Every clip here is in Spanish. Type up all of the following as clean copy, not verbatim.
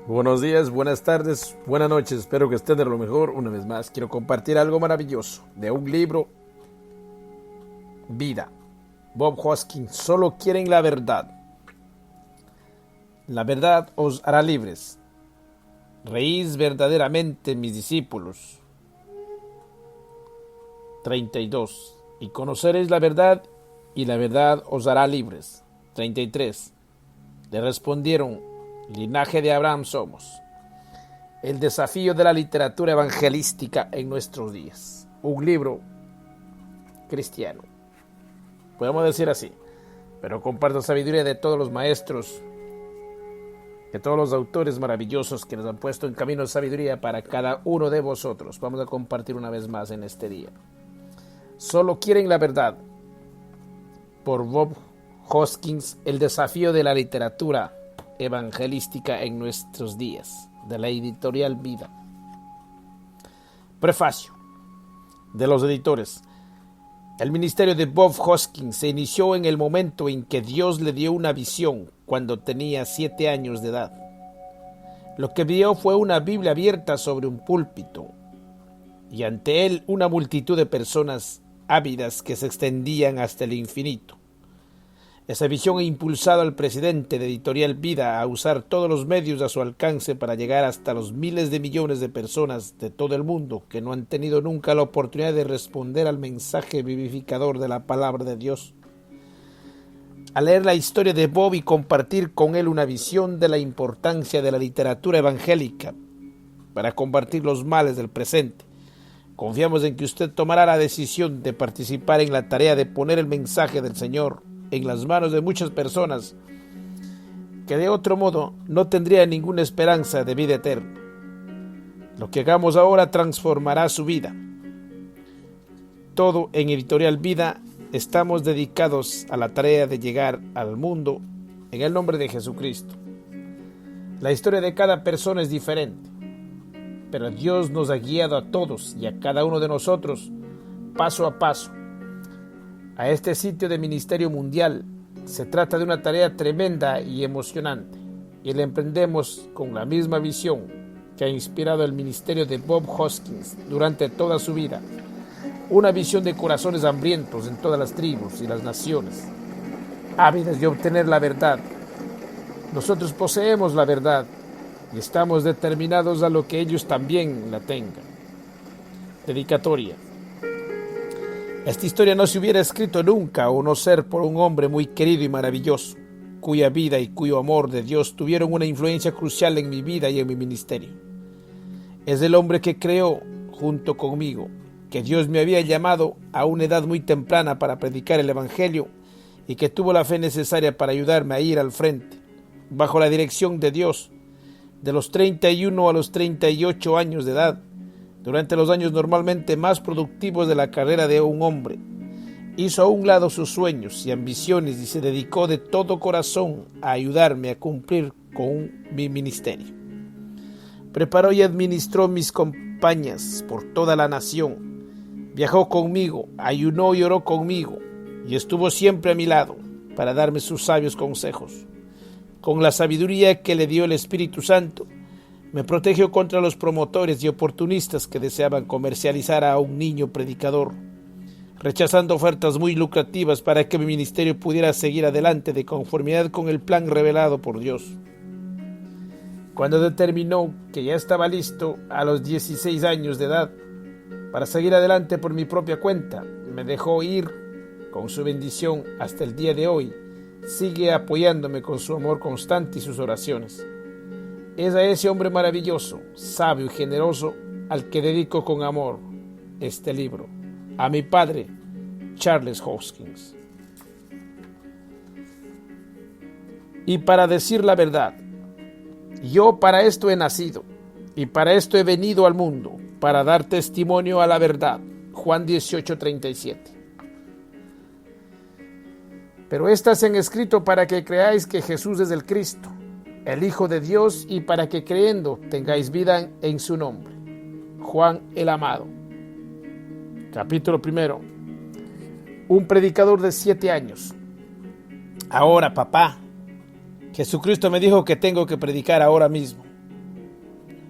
Buenos días, buenas tardes, buenas noches, espero que estén de lo mejor. Una vez más, quiero compartir algo maravilloso de un libro, Vida. Bob Hoskins, solo quieren la verdad. La verdad os hará libres. Reís verdaderamente, mis discípulos. 32. Y conoceréis la verdad, y la verdad os hará libres. 33. Le respondieron: linaje de Abraham somos. El desafío de la literatura evangelística en nuestros días. Un libro cristiano, podemos decir así, pero comparto sabiduría de todos los maestros, de todos los autores maravillosos que nos han puesto en camino de sabiduría para cada uno de vosotros. Vamos a compartir una vez más en este día. Solo quieren la verdad, por Bob Hoskins, el desafío de la literatura evangelística en nuestros días, de la editorial Vida. Prefacio de los editores. El ministerio de Bob Hoskins se inició en el momento en que Dios le dio una visión cuando tenía 7 años de edad. Lo que vio fue una Biblia abierta sobre un púlpito y ante él una multitud de personas ávidas que se extendían hasta el infinito. Esa visión ha impulsado al presidente de Editorial Vida a usar todos los medios a su alcance para llegar hasta los miles de millones de personas de todo el mundo que no han tenido nunca la oportunidad de responder al mensaje vivificador de la palabra de Dios. Al leer la historia de Bob y compartir con él una visión de la importancia de la literatura evangélica para combatir los males del presente, confiamos en que usted tomará la decisión de participar en la tarea de poner el mensaje del Señor en las manos de muchas personas que de otro modo no tendrían ninguna esperanza de vida eterna. Lo que hagamos ahora transformará su vida. Todo en Editorial Vida estamos dedicados a la tarea de llegar al mundo en el nombre de Jesucristo. La historia de cada persona es diferente, pero Dios nos ha guiado a todos y a cada uno de nosotros paso a paso a este sitio de ministerio mundial. Se trata de una tarea tremenda y emocionante, y la emprendemos con la misma visión que ha inspirado el ministerio de Bob Hoskins durante toda su vida. Una visión de corazones hambrientos en todas las tribus y las naciones, ávidas de obtener la verdad. Nosotros poseemos la verdad y estamos determinados a lo que ellos también la tengan. Dedicatoria. Esta historia no se hubiera escrito nunca o no ser por un hombre muy querido y maravilloso, cuya vida y cuyo amor de Dios tuvieron una influencia crucial en mi vida y en mi ministerio. Es el hombre que creó, junto conmigo, que Dios me había llamado a una edad muy temprana para predicar el Evangelio y que tuvo la fe necesaria para ayudarme a ir al frente, bajo la dirección de Dios, de los 31 a los 38 años de edad, durante los años normalmente más productivos de la carrera de un hombre. Hizo a un lado sus sueños y ambiciones y se dedicó de todo corazón a ayudarme a cumplir con mi ministerio. Preparó y administró mis campañas por toda la nación. Viajó conmigo, ayunó y oró conmigo, y estuvo siempre a mi lado para darme sus sabios consejos. Con la sabiduría que le dio el Espíritu Santo, me protegió contra los promotores y oportunistas que deseaban comercializar a un niño predicador, rechazando ofertas muy lucrativas para que mi ministerio pudiera seguir adelante de conformidad con el plan revelado por Dios. Cuando determinó que ya estaba listo a los 16 años de edad para seguir adelante por mi propia cuenta, me dejó ir con su bendición hasta el día de hoy. Sigue apoyándome con su amor constante y sus oraciones. Es a ese hombre maravilloso, sabio y generoso al que dedico con amor este libro. A mi padre, Charles Hoskins. Y para decir la verdad, yo para esto he nacido y para esto he venido al mundo, para dar testimonio a la verdad. Juan 18:37. Pero estas se han escrito para que creáis que Jesús es el Cristo, el Hijo de Dios, y para que creyendo tengáis vida en su nombre. Juan el Amado. Capítulo 1. Un predicador de 7 años. Ahora, papá, Jesucristo me dijo que tengo que predicar ahora mismo.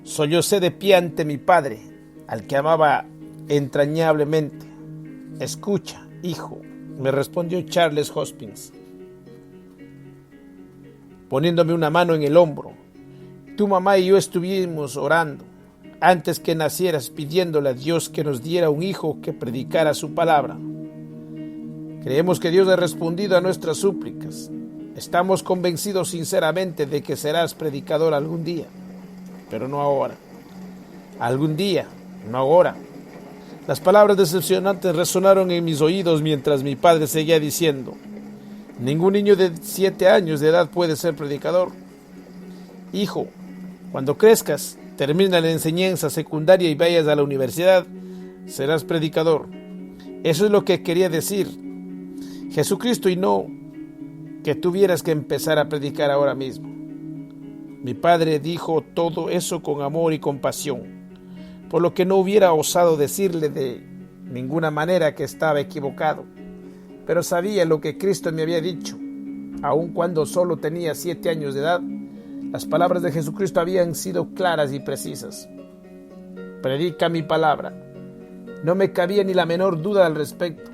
Sollocé de pie ante mi padre, al que amaba entrañablemente. Escucha, hijo, me respondió Charles Hosking, poniéndome una mano en el hombro. Tu mamá y yo estuvimos orando antes que nacieras, pidiéndole a Dios que nos diera un hijo que predicara su palabra. Creemos que Dios ha respondido a nuestras súplicas. Estamos convencidos sinceramente de que serás predicador algún día, pero no ahora. Algún día, no ahora. Las palabras decepcionantes resonaron en mis oídos mientras mi padre seguía diciendo: ningún niño de 7 años de edad puede ser predicador. Hijo, cuando crezcas, termina la enseñanza secundaria y vayas a la universidad, serás predicador. Eso es lo que quería decir Jesucristo, y no que tuvieras que empezar a predicar ahora mismo. Mi padre dijo todo eso con amor y compasión, por lo que no hubiera osado decirle de ninguna manera que estaba equivocado, pero sabía lo que Cristo me había dicho. Aun cuando solo tenía 7 años de edad, las palabras de Jesucristo habían sido claras y precisas. Predica mi palabra. No me cabía ni la menor duda al respecto.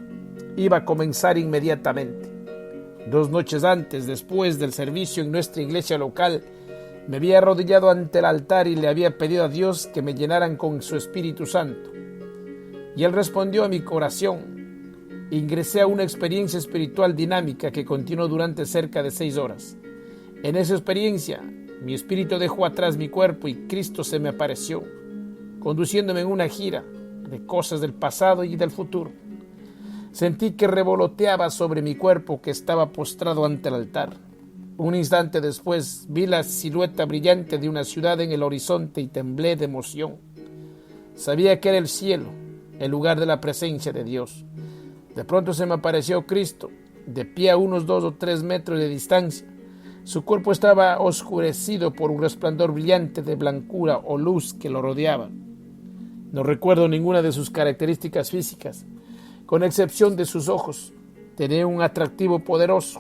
Iba a comenzar inmediatamente. 2 noches antes, después del servicio en nuestra iglesia local, me había arrodillado ante el altar y le había pedido a Dios que me llenaran con su Espíritu Santo. Y Él respondió a mi oración. Ingresé a una experiencia espiritual dinámica que continuó durante cerca de 6 horas. En esa experiencia, mi espíritu dejó atrás mi cuerpo y Cristo se me apareció, conduciéndome en una gira de cosas del pasado y del futuro. Sentí que revoloteaba sobre mi cuerpo que estaba postrado ante el altar. Un instante después vi la silueta brillante de una ciudad en el horizonte y temblé de emoción. Sabía que era el cielo, el lugar de la presencia de Dios. De pronto se me apareció Cristo, de pie a unos 2 o 3 metros de distancia. Su cuerpo estaba oscurecido por un resplandor brillante de blancura o luz que lo rodeaba. No recuerdo ninguna de sus características físicas, con excepción de sus ojos. Tenía un atractivo poderoso.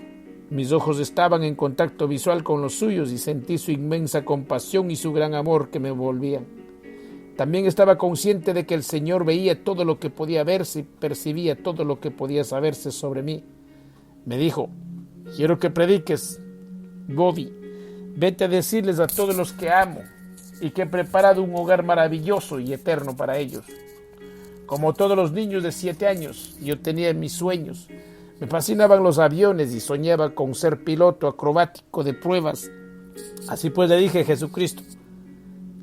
Mis ojos estaban en contacto visual con los suyos y sentí su inmensa compasión y su gran amor que me envolvían. También estaba consciente de que el Señor veía todo lo que podía verse y percibía todo lo que podía saberse sobre mí. Me dijo: quiero que prediques, Bobby. Vete a decirles a todos los que amo y que he preparado un hogar maravilloso y eterno para ellos. Como todos los niños de 7 años, yo tenía mis sueños. Me fascinaban los aviones y soñaba con ser piloto acrobático de pruebas. Así pues le dije a Jesucristo: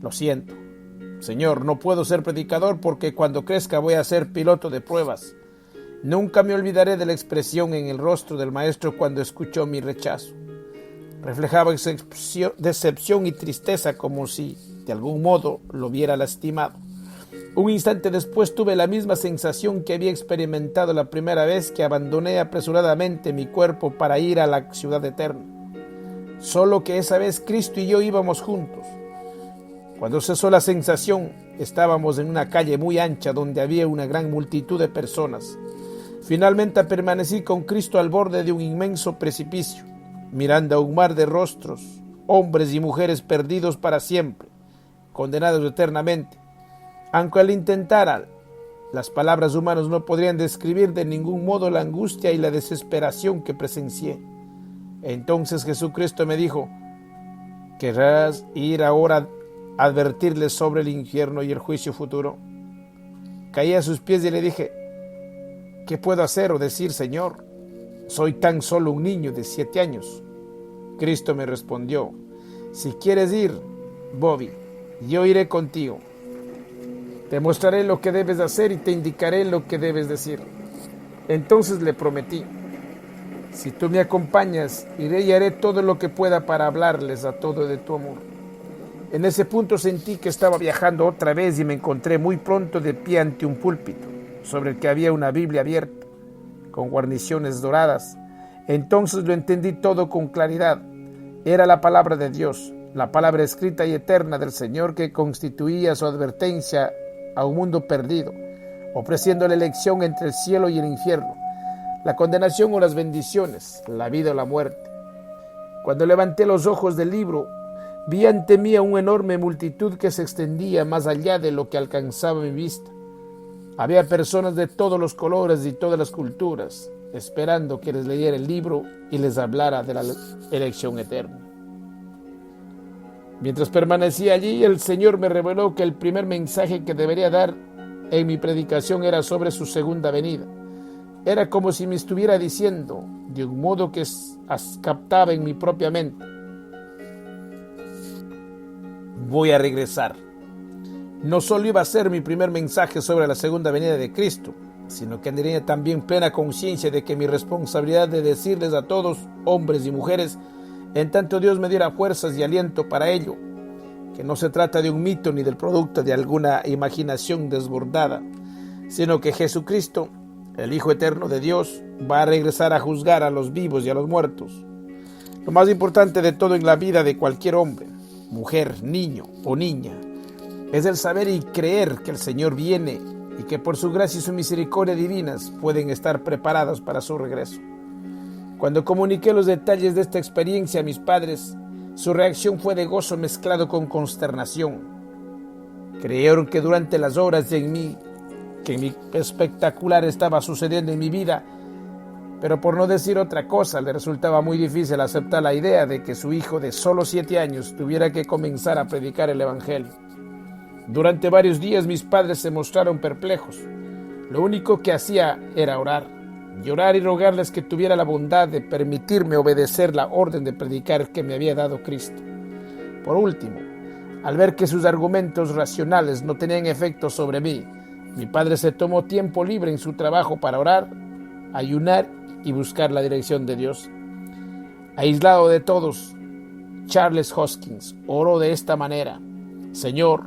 lo siento, Señor, no puedo ser predicador porque cuando crezca voy a ser piloto de pruebas. Nunca me olvidaré de la expresión en el rostro del maestro cuando escuchó mi rechazo. Reflejaba decepción y tristeza, como si de algún modo lo hubiera lastimado. Un instante después tuve la misma sensación que había experimentado la primera vez que abandoné apresuradamente mi cuerpo para ir a la ciudad eterna. Solo que esa vez Cristo y yo íbamos juntos. Cuando cesó la sensación, estábamos en una calle muy ancha donde había una gran multitud de personas. Finalmente permanecí con Cristo al borde de un inmenso precipicio, mirando a un mar de rostros, hombres y mujeres perdidos para siempre, condenados eternamente. Aunque al intentar, las palabras humanas no podrían describir de ningún modo la angustia y la desesperación que presencié. Entonces Jesucristo me dijo: ¿querrás ir ahora a advertirles sobre el infierno y el juicio futuro? Caí a sus pies y le dije: ¿qué puedo hacer o decir, Señor? Soy tan solo un niño de 7 años. Cristo me respondió: si quieres ir, Bobby, yo iré contigo. Te mostraré lo que debes hacer y te indicaré lo que debes decir. Entonces le prometí: si tú me acompañas, iré y haré todo lo que pueda para hablarles a todos de tu amor. En ese punto sentí que estaba viajando otra vez y me encontré muy pronto de pie ante un púlpito, sobre el que había una Biblia abierta, con guarniciones doradas. Entonces lo entendí todo con claridad. Era la palabra de Dios, la palabra escrita y eterna del Señor, que constituía su advertencia a un mundo perdido, ofreciendo la elección entre el cielo y el infierno, la condenación o las bendiciones, la vida o la muerte. Cuando levanté los ojos del libro, Vi ante mí a una enorme multitud que se extendía más allá de lo que alcanzaba mi vista. Había personas de todos los colores y todas las culturas, esperando que les leyera el libro y les hablara de la elección eterna. Mientras permanecía allí, el Señor me reveló que el primer mensaje que debería dar en mi predicación era sobre su segunda venida. Era como si me estuviera diciendo, de un modo que captaba en mi propia mente: voy a regresar. No solo iba a ser mi primer mensaje sobre la segunda venida de Cristo, sino que tenía también plena conciencia de que mi responsabilidad de decirles a todos, hombres y mujeres, en tanto Dios me diera fuerzas y aliento para ello, que no se trata de un mito ni del producto de alguna imaginación desbordada, sino que Jesucristo, el Hijo eterno de Dios, va a regresar a juzgar a los vivos y a los muertos. Lo más importante de todo en la vida de cualquier hombre, mujer, niño o niña, es el saber y creer que el Señor viene y que por su gracia y su misericordia divinas pueden estar preparados para su regreso. Cuando comuniqué los detalles de esta experiencia a mis padres, su reacción fue de gozo mezclado con consternación. Creyeron que durante las horas que en espectacular estaba sucediendo en mi vida, pero por no decir otra cosa, le resultaba muy difícil aceptar la idea de que su hijo de solo 7 años tuviera que comenzar a predicar el Evangelio. Durante varios días mis padres se mostraron perplejos. Lo único que hacía era orar, llorar y rogarles que tuviera la bondad de permitirme obedecer la orden de predicar que me había dado Cristo. Por último, al ver que sus argumentos racionales no tenían efecto sobre mí, mi padre se tomó tiempo libre en su trabajo para orar, ayunar y buscar la dirección de Dios. Aislado de todos, Charles Hoskins oró de esta manera: Señor,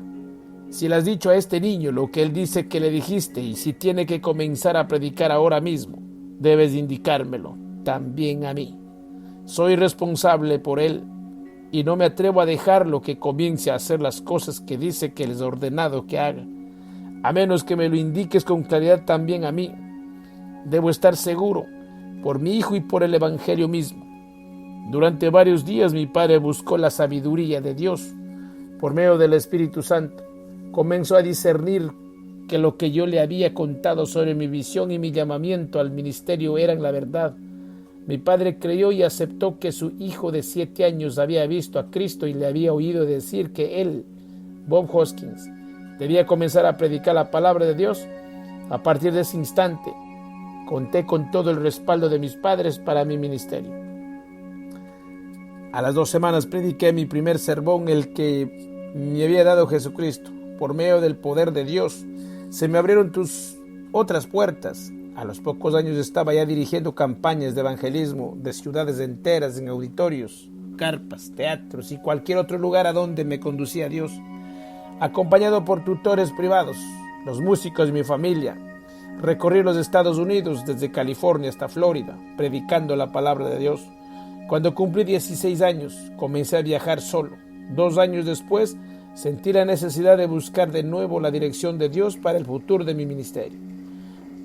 si le has dicho a este niño lo que él dice que le dijiste, y si tiene que comenzar a predicar ahora mismo, debes indicármelo también a mí. Soy responsable por él y no me atrevo a dejarlo que comience a hacer las cosas que dice que les he ordenado que haga, a menos que me lo indiques con claridad también a mí. Debo estar seguro, por mi hijo y por el Evangelio mismo. Durante varios días mi padre buscó la sabiduría de Dios. Por medio del Espíritu Santo, comenzó a discernir que lo que yo le había contado sobre mi visión y mi llamamiento al ministerio eran la verdad. Mi padre creyó y aceptó que su hijo de 7 años había visto a Cristo y le había oído decir que él, Bob Hoskins, debía comenzar a predicar la palabra de Dios. A partir de ese instante, conté con todo el respaldo de mis padres para mi ministerio. A las 2 semanas prediqué mi primer sermón, el que me había dado Jesucristo. Por medio del poder de Dios, se me abrieron otras puertas. A los pocos años estaba ya dirigiendo campañas de evangelismo de ciudades enteras en auditorios, carpas, teatros y cualquier otro lugar a donde me conducía Dios. Acompañado por tutores privados, los músicos de mi familia, recorrí los Estados Unidos desde California hasta Florida, predicando la palabra de Dios. Cuando cumplí 16 años, comencé a viajar solo. 2 años después, sentí la necesidad de buscar de nuevo la dirección de Dios para el futuro de mi ministerio.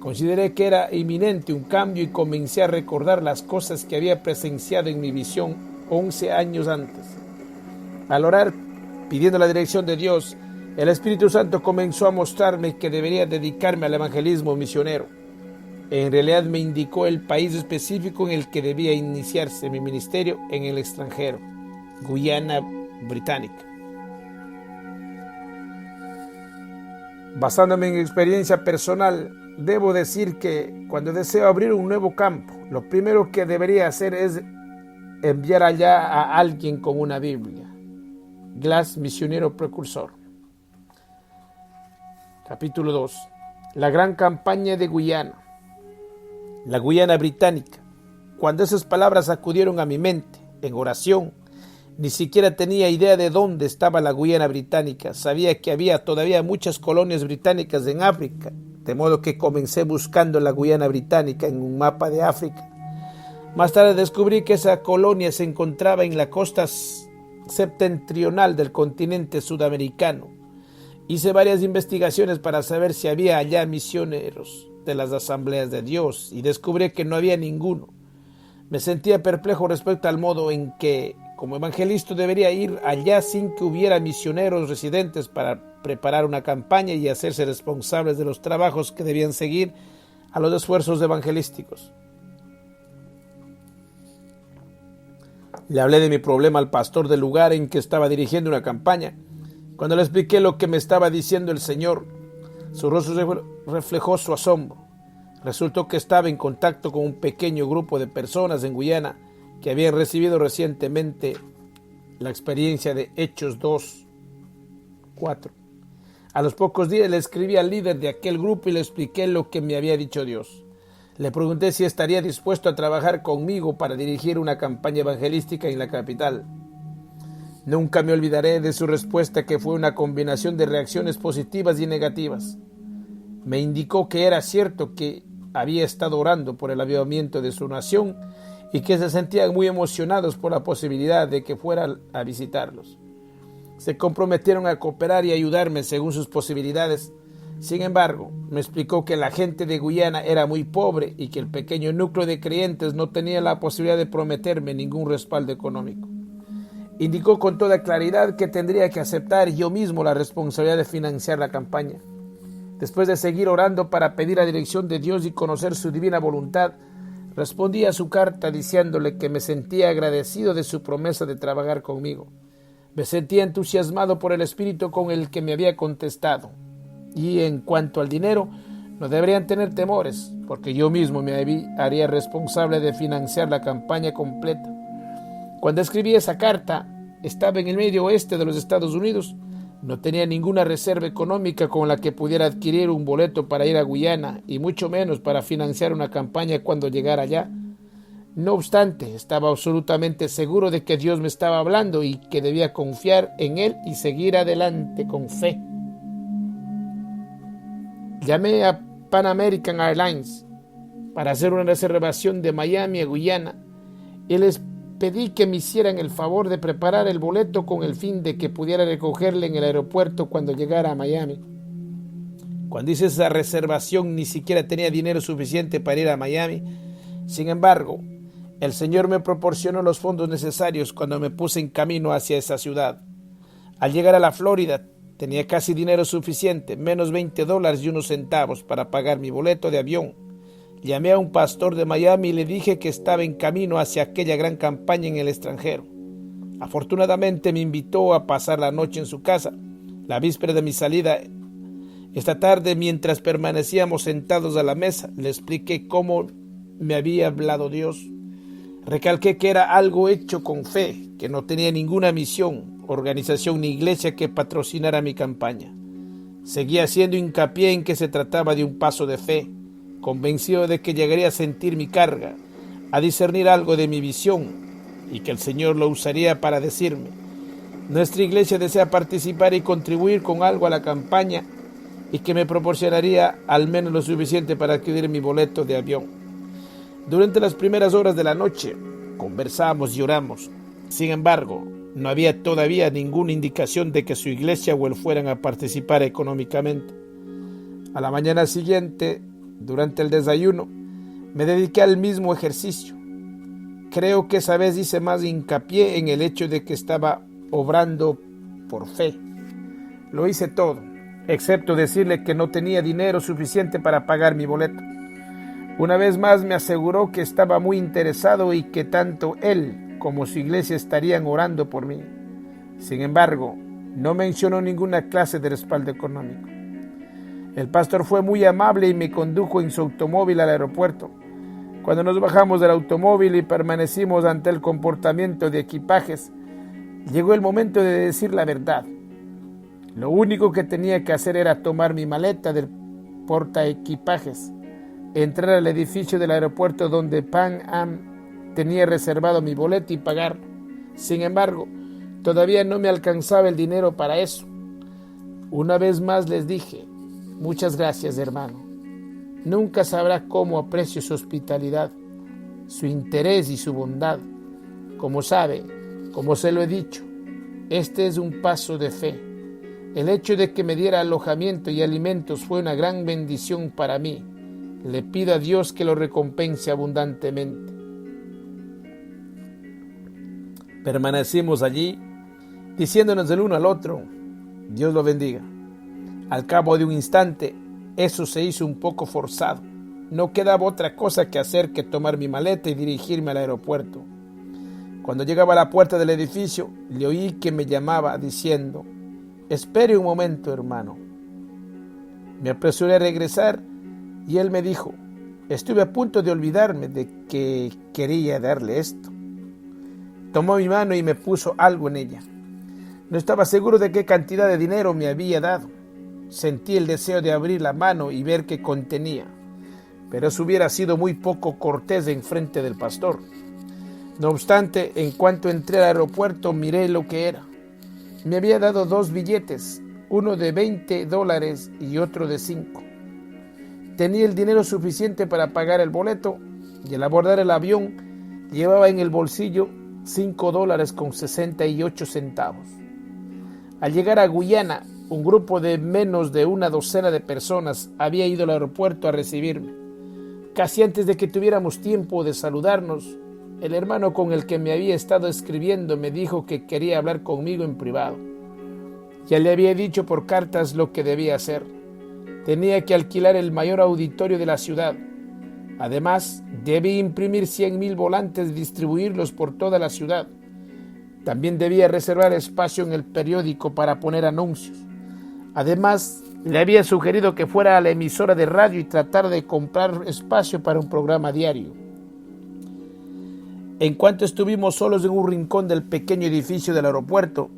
Consideré que era inminente un cambio y comencé a recordar las cosas que había presenciado en mi visión 11 años antes. Al orar, pidiendo la dirección de Dios, el Espíritu Santo comenzó a mostrarme que debería dedicarme al evangelismo misionero. En realidad me indicó el país específico en el que debía iniciarse mi ministerio en el extranjero, Guyana Británica. Basándome en experiencia personal, debo decir que cuando deseo abrir un nuevo campo, lo primero que debería hacer es enviar allá a alguien con una Biblia. Glass, misionero precursor. Capítulo 2. La gran campaña de Guyana. La Guyana Británica. Cuando esas palabras acudieron a mi mente en oración, ni siquiera tenía idea de dónde estaba la Guyana Británica. Sabía que había todavía muchas colonias británicas en África, de modo que comencé buscando la Guyana Británica en un mapa de África. Más tarde descubrí que esa colonia se encontraba en la costa septentrional del continente sudamericano. Hice varias investigaciones para saber si había allá misioneros de las Asambleas de Dios y descubrí que no había ninguno. Me sentía perplejo respecto al modo en que Como evangelista debería ir allá sin que hubiera misioneros residentes para preparar una campaña y hacerse responsables de los trabajos que debían seguir a los esfuerzos evangelísticos. Le hablé de mi problema al pastor del lugar en que estaba dirigiendo una campaña. Cuando le expliqué lo que me estaba diciendo el Señor, su rostro reflejó su asombro. Resultó que estaba en contacto con un pequeño grupo de personas en Guyana que habían recibido recientemente la experiencia de Hechos 2:4. A los pocos días le escribí al líder de aquel grupo y le expliqué lo que me había dicho Dios. Le pregunté si estaría dispuesto a trabajar conmigo para dirigir una campaña evangelística en la capital. Nunca me olvidaré de su respuesta, que fue una combinación de reacciones positivas y negativas. Me indicó que era cierto que había estado orando por el avivamiento de su nación y que se sentían muy emocionados por la posibilidad de que fuera a visitarlos. Se comprometieron a cooperar y ayudarme según sus posibilidades. Sin embargo, me explicó que la gente de Guyana era muy pobre y que el pequeño núcleo de creyentes no tenía la posibilidad de prometerme ningún respaldo económico. Indicó con toda claridad que tendría que aceptar yo mismo la responsabilidad de financiar la campaña. Después de seguir orando para pedir la dirección de Dios y conocer su divina voluntad, respondí a su carta diciéndole que me sentía agradecido de su promesa de trabajar conmigo. Me sentía entusiasmado por el espíritu con el que me había contestado. Y en cuanto al dinero, no deberían tener temores, porque yo mismo me haría responsable de financiar la campaña completa. Cuando escribí esa carta, estaba en el medio oeste de los Estados Unidos. No tenía ninguna reserva económica con la que pudiera adquirir un boleto para ir a Guyana, y mucho menos para financiar una campaña cuando llegara allá. No obstante, estaba absolutamente seguro de que Dios me estaba hablando y que debía confiar en Él y seguir adelante con fe. Llamé a Pan American Airlines para hacer una reservación de Miami a Guyana y les pedí que me hicieran el favor de preparar el boleto con el fin de que pudiera recogerle en el aeropuerto cuando llegara a Miami. Cuando hice esa reservación ni siquiera tenía dinero suficiente para ir a Miami. Sin embargo, el Señor me proporcionó los fondos necesarios cuando me puse en camino hacia esa ciudad. Al llegar a la Florida, tenía casi dinero suficiente, menos $20 y unos centavos para pagar mi boleto de avión. Llamé a un pastor de Miami y le dije que estaba en camino hacia aquella gran campaña en el extranjero. Afortunadamente me invitó a pasar la noche en su casa, la víspera de mi salida. Esta tarde, mientras permanecíamos sentados a la mesa, le expliqué cómo me había hablado Dios. Recalqué que era algo hecho con fe, que no tenía ninguna misión, organización ni iglesia que patrocinara mi campaña. Seguía haciendo hincapié en que se trataba de un paso de fe, convencido de que llegaría a sentir mi carga, a discernir algo de mi visión y que el Señor lo usaría para decirme: nuestra iglesia desea participar y contribuir con algo a la campaña y que me proporcionaría al menos lo suficiente para adquirir mi boleto de avión. Durante las primeras horas de la noche conversamos y oramos. Sin embargo, no había todavía ninguna indicación de que su iglesia o él fueran a participar económicamente. A la mañana siguiente, durante el desayuno, me dediqué al mismo ejercicio. Creo que esa vez hice más hincapié en el hecho de que estaba obrando por fe. Lo hice todo, excepto decirle que no tenía dinero suficiente para pagar mi boleto. Una vez más me aseguró que estaba muy interesado y que tanto él como su iglesia estarían orando por mí. Sin embargo, no mencionó ninguna clase de respaldo económico. El pastor fue muy amable y me condujo en su automóvil al aeropuerto. Cuando nos bajamos del automóvil y permanecimos ante el comportamiento de equipajes, llegó el momento de decir la verdad. Lo único que tenía que hacer era tomar mi maleta del portaequipajes, entrar al edificio del aeropuerto donde Pan Am tenía reservado mi boleto y pagarlo. Sin embargo, todavía no me alcanzaba el dinero para eso. Una vez más les dije: muchas gracias, hermano. Nunca sabrá cómo aprecio su hospitalidad, su interés y su bondad. Como sabe, como se lo he dicho, este es un paso de fe. El hecho de que me diera alojamiento y alimentos fue una gran bendición para mí. Le pido a Dios que lo recompense abundantemente. Permanecimos allí, diciéndonos del uno al otro, Dios lo bendiga. Al cabo de un instante, eso se hizo un poco forzado. No quedaba otra cosa que hacer que tomar mi maleta y dirigirme al aeropuerto. Cuando llegaba a la puerta del edificio, le oí que me llamaba diciendo, «Espere un momento, hermano». Me apresuré a regresar y él me dijo, «Estuve a punto de olvidarme de que quería darle esto». Tomó mi mano y me puso algo en ella. No estaba seguro de qué cantidad de dinero me había dado. Sentí el deseo de abrir la mano y ver qué contenía, pero eso hubiera sido muy poco cortés en frente del pastor. No obstante, en cuanto entré al aeropuerto, miré lo que era. Me había dado 2 billetes, uno de $20 y otro de 5. Tenía el dinero suficiente para pagar el boleto y al abordar el avión llevaba en el bolsillo $5.68. Al llegar a Guyana, un grupo de menos de una docena de personas había ido al aeropuerto a recibirme. Casi antes de que tuviéramos tiempo de saludarnos, el hermano con el que me había estado escribiendo me dijo que quería hablar conmigo en privado. Ya le había dicho por cartas lo que debía hacer. Tenía que alquilar el mayor auditorio de la ciudad. Además, debía imprimir 100,000 volantes y distribuirlos por toda la ciudad. También debía reservar espacio en el periódico para poner anuncios. Además, le había sugerido que fuera a la emisora de radio y tratar de comprar espacio para un programa diario. En cuanto estuvimos solos en un rincón del pequeño edificio del aeropuerto,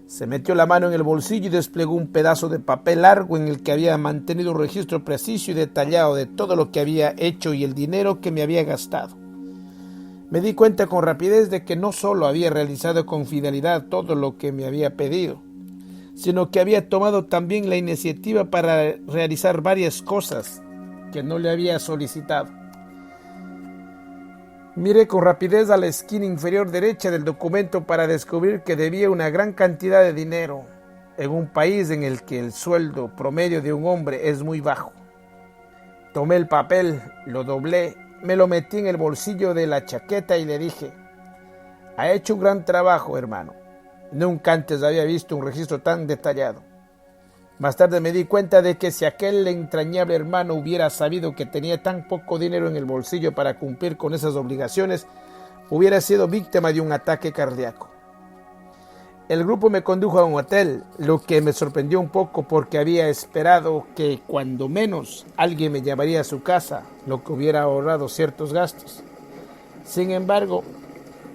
se metió la mano en el bolsillo y desplegó un pedazo de papel largo en el que había mantenido un registro preciso y detallado de todo lo que había hecho y el dinero que me había gastado. Me di cuenta con rapidez de que no solo había realizado con fidelidad todo lo que me había pedido, sino que había tomado también la iniciativa para realizar varias cosas que no le había solicitado. Miré con rapidez a la esquina inferior derecha del documento para descubrir que debía una gran cantidad de dinero en un país en el que el sueldo promedio de un hombre es muy bajo. Tomé el papel, lo doblé, me lo metí en el bolsillo de la chaqueta y le dije, «Ha hecho un gran trabajo, hermano. Nunca antes había visto un registro tan detallado». Más tarde me di cuenta de que si aquel entrañable hermano hubiera sabido que tenía tan poco dinero en el bolsillo para cumplir con esas obligaciones, hubiera sido víctima de un ataque cardíaco. El grupo me condujo a un hotel, lo que me sorprendió un poco porque había esperado que cuando menos alguien me llevaría a su casa, lo que hubiera ahorrado ciertos gastos. Sin embargo,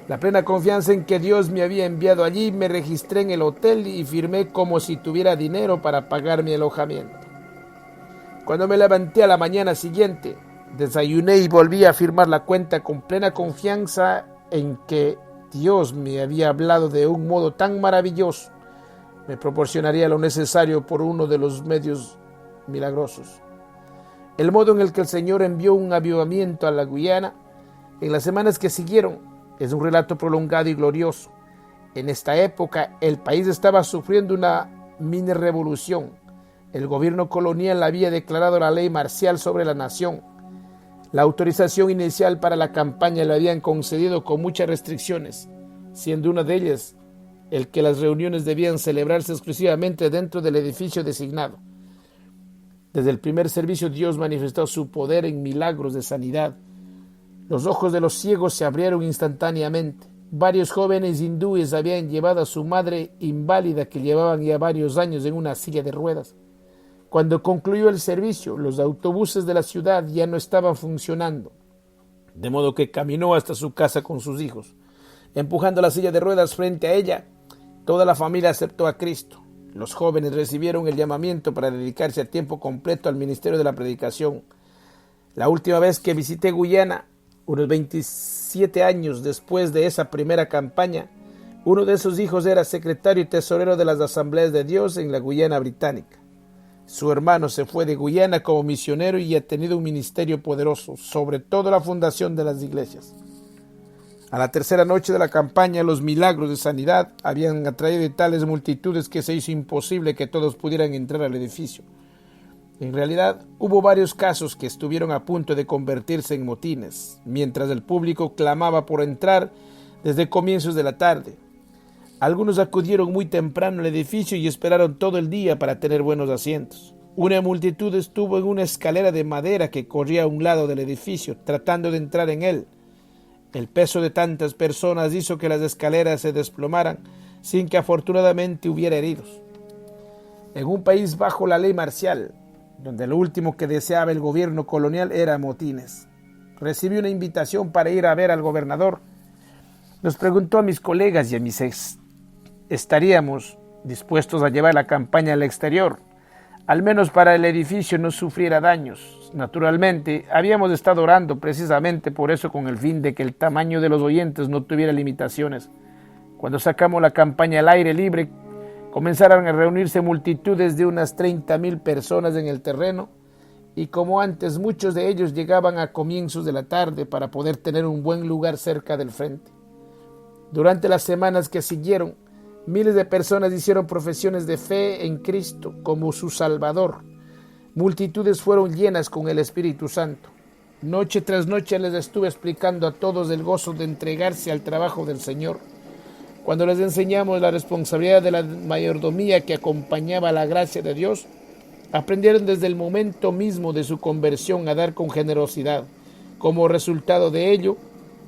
la plena confianza en que Dios me había enviado allí, me registré en el hotel y firmé como si tuviera dinero para pagar mi alojamiento. Cuando me levanté a la mañana siguiente, desayuné y volví a firmar la cuenta con plena confianza en que Dios me había hablado de un modo tan maravilloso, me proporcionaría lo necesario por uno de los medios milagrosos. El modo en el que el Señor envió un avivamiento a la Guyana en las semanas que siguieron es un relato prolongado y glorioso. En esta época, el país estaba sufriendo una mini revolución. El gobierno colonial había declarado la ley marcial sobre la nación. La autorización inicial para la campaña la habían concedido con muchas restricciones, siendo una de ellas el que las reuniones debían celebrarse exclusivamente dentro del edificio designado. Desde el primer servicio, Dios manifestó su poder en milagros de sanidad. Los ojos de los ciegos se abrieron instantáneamente. Varios jóvenes hindúes habían llevado a su madre inválida que llevaban ya varios años en una silla de ruedas. Cuando concluyó el servicio, los autobuses de la ciudad ya no estaban funcionando, de modo que caminó hasta su casa con sus hijos. Empujando la silla de ruedas frente a ella, toda la familia aceptó a Cristo. Los jóvenes recibieron el llamamiento para dedicarse a tiempo completo al ministerio de la predicación. La última vez que visité Guyana, unos 27 años después de esa primera campaña, uno de sus hijos era secretario y tesorero de las Asambleas de Dios en la Guyana británica. Su hermano se fue de Guyana como misionero y ha tenido un ministerio poderoso, sobre todo la fundación de las iglesias. A la tercera noche de la campaña, los milagros de sanidad habían atraído tales multitudes que se hizo imposible que todos pudieran entrar al edificio. En realidad, hubo varios casos que estuvieron a punto de convertirse en motines. Mientras el público clamaba por entrar, desde comienzos de la tarde. Algunos acudieron muy temprano al edificio y esperaron todo el día para tener buenos asientos. Una multitud estuvo en una escalera de madera que corría a un lado del edificio, tratando de entrar en él. El peso de tantas personas hizo que las escaleras se desplomaran, sin que afortunadamente hubiera heridos. En un país bajo la ley marcial, donde lo último que deseaba el gobierno colonial era motines, recibí una invitación para ir a ver al gobernador. Nos preguntó a mis colegas y a mis estaríamos dispuestos a llevar la campaña al exterior, al menos para el edificio no sufriera daños. Naturalmente, habíamos estado orando precisamente por eso, con el fin de que el tamaño de los oyentes no tuviera limitaciones. Cuando sacamos la campaña al aire libre, comenzaron a reunirse multitudes de unas 30,000 personas en el terreno, y como antes, muchos de ellos llegaban a comienzos de la tarde para poder tener un buen lugar cerca del frente. Durante las semanas que siguieron, miles de personas hicieron profesiones de fe en Cristo como su Salvador. Multitudes fueron llenas con el Espíritu Santo. Noche tras noche les estuve explicando a todos el gozo de entregarse al trabajo del Señor. Cuando les enseñamos la responsabilidad de la mayordomía que acompañaba la gracia de Dios, aprendieron desde el momento mismo de su conversión a dar con generosidad. Como resultado de ello,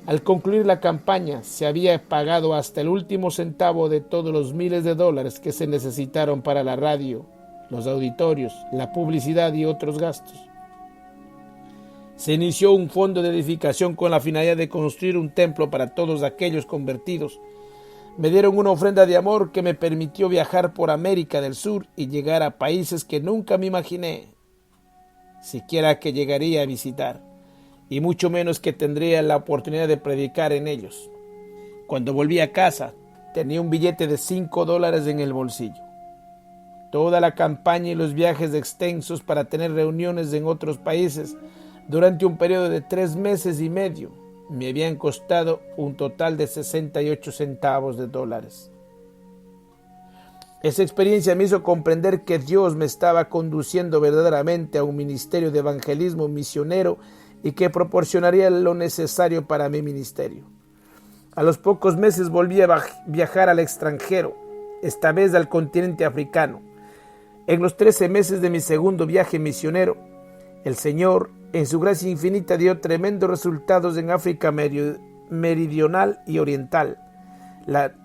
al concluir la campaña, se había pagado hasta el último centavo de todos los miles de dólares que se necesitaron para la radio, los auditorios, la publicidad y otros gastos. Se inició un fondo de edificación con la finalidad de construir un templo para todos aquellos convertidos. Me dieron una ofrenda de amor que me permitió viajar por América del Sur y llegar a países que nunca me imaginé siquiera que llegaría a visitar, y mucho menos que tendría la oportunidad de predicar en ellos. Cuando volví a casa, tenía un billete de $5 en el bolsillo. Toda la campaña y los viajes extensos para tener reuniones en otros países durante un periodo de 3 meses y medio me habían costado un total de 68 centavos de dólares. Esa experiencia me hizo comprender que Dios me estaba conduciendo verdaderamente a un ministerio de evangelismo misionero y que proporcionaría lo necesario para mi ministerio. A los pocos meses volví a viajar al extranjero, esta vez al continente africano. En los 13 meses de mi segundo viaje misionero, el Señor, en su gracia infinita, dio tremendos resultados en África meridional y oriental.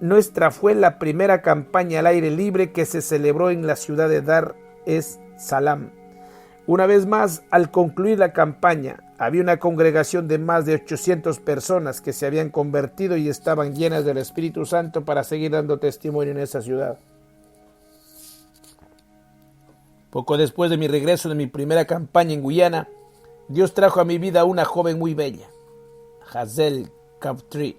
Nuestra fue la primera campaña al aire libre que se celebró en la ciudad de Dar es Salaam. Una vez más, al concluir la campaña, había una congregación de más de 800 personas que se habían convertido y estaban llenas del Espíritu Santo para seguir dando testimonio en esa ciudad. Poco después de mi regreso de mi primera campaña en Guyana, Dios trajo a mi vida a una joven muy bella, Hazel Crabtree,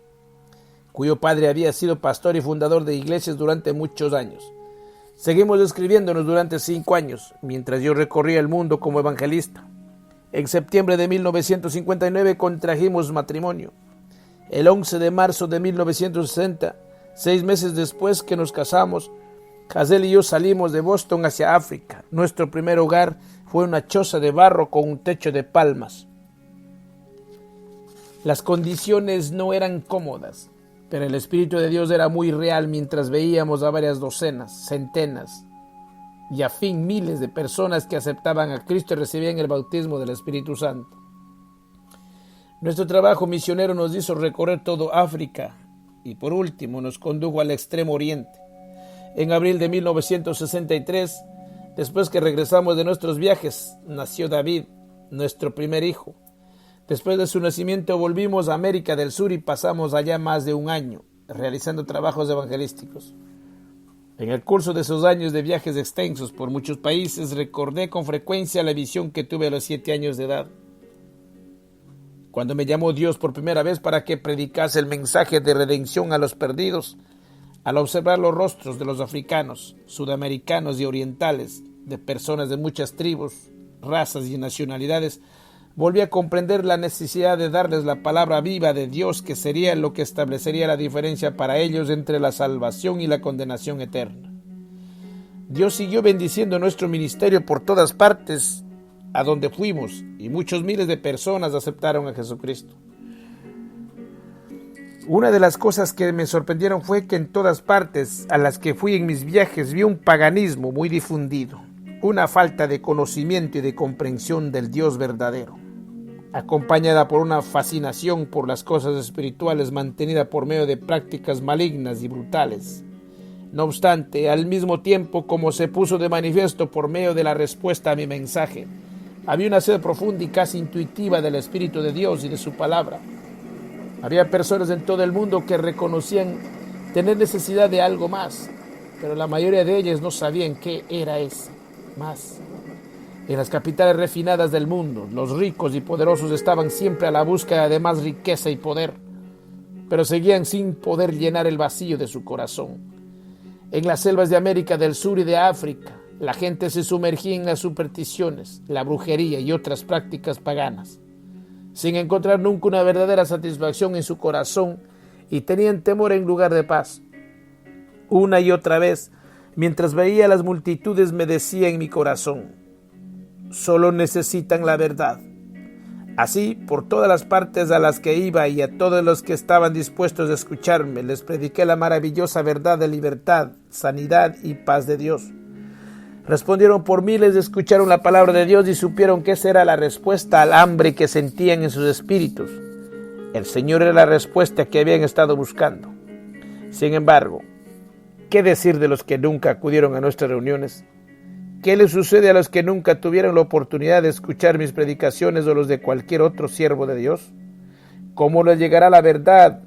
cuyo padre había sido pastor y fundador de iglesias durante muchos años. Seguimos escribiéndonos durante 5 años, mientras yo recorría el mundo como evangelista. En septiembre de 1959 contrajimos matrimonio. El 11 de marzo de 1960, 6 meses después que nos casamos, Hazel y yo salimos de Boston hacia África. Nuestro primer hogar fue una choza de barro con un techo de palmas. Las condiciones no eran cómodas, pero el Espíritu de Dios era muy real mientras veíamos a varias docenas, centenas y a fin miles de personas que aceptaban a Cristo y recibían el bautismo del Espíritu Santo. Nuestro trabajo misionero nos hizo recorrer todo África y por último nos condujo al Extremo Oriente. En abril de 1963, después que regresamos de nuestros viajes, nació David, nuestro primer hijo. Después de su nacimiento volvimos a América del Sur y pasamos allá más de un año, realizando trabajos evangelísticos. En el curso de esos años de viajes extensos por muchos países, recordé con frecuencia la visión que tuve a los 7 años de edad, cuando me llamó Dios por primera vez para que predicase el mensaje de redención a los perdidos. Al observar los rostros de los africanos, sudamericanos y orientales, de personas de muchas tribus, razas y nacionalidades, volví a comprender la necesidad de darles la palabra viva de Dios, que sería lo que establecería la diferencia para ellos entre la salvación y la condenación eterna. Dios siguió bendiciendo nuestro ministerio por todas partes a donde fuimos, y muchos miles de personas aceptaron a Jesucristo. Una de las cosas que me sorprendieron fue que en todas partes a las que fui en mis viajes vi un paganismo muy difundido, una falta de conocimiento y de comprensión del Dios verdadero, acompañada por una fascinación por las cosas espirituales mantenida por medio de prácticas malignas y brutales. No obstante, al mismo tiempo, como se puso de manifiesto por medio de la respuesta a mi mensaje, había una sed profunda y casi intuitiva del Espíritu de Dios y de su palabra. Había personas en todo el mundo que reconocían tener necesidad de algo más, pero la mayoría de ellas no sabían qué era ese más. En las capitales refinadas del mundo, los ricos y poderosos estaban siempre a la búsqueda de más riqueza y poder, pero seguían sin poder llenar el vacío de su corazón. En las selvas de América del Sur y de África, la gente se sumergía en las supersticiones, la brujería y otras prácticas paganas, sin encontrar nunca una verdadera satisfacción en su corazón, y tenían temor en lugar de paz. Una y otra vez, mientras veía a las multitudes, me decía en mi corazón: solo necesitan la verdad. Así, por todas las partes a las que iba y a todos los que estaban dispuestos a escucharme, les prediqué la maravillosa verdad de libertad, sanidad y paz de Dios. Respondieron por miles, escucharon la palabra de Dios y supieron que esa era la respuesta al hambre que sentían en sus espíritus. El Señor era la respuesta que habían estado buscando. Sin embargo, ¿qué decir de los que nunca acudieron a nuestras reuniones? ¿Qué les sucede a los que nunca tuvieron la oportunidad de escuchar mis predicaciones o los de cualquier otro siervo de Dios? ¿Cómo les llegará la verdad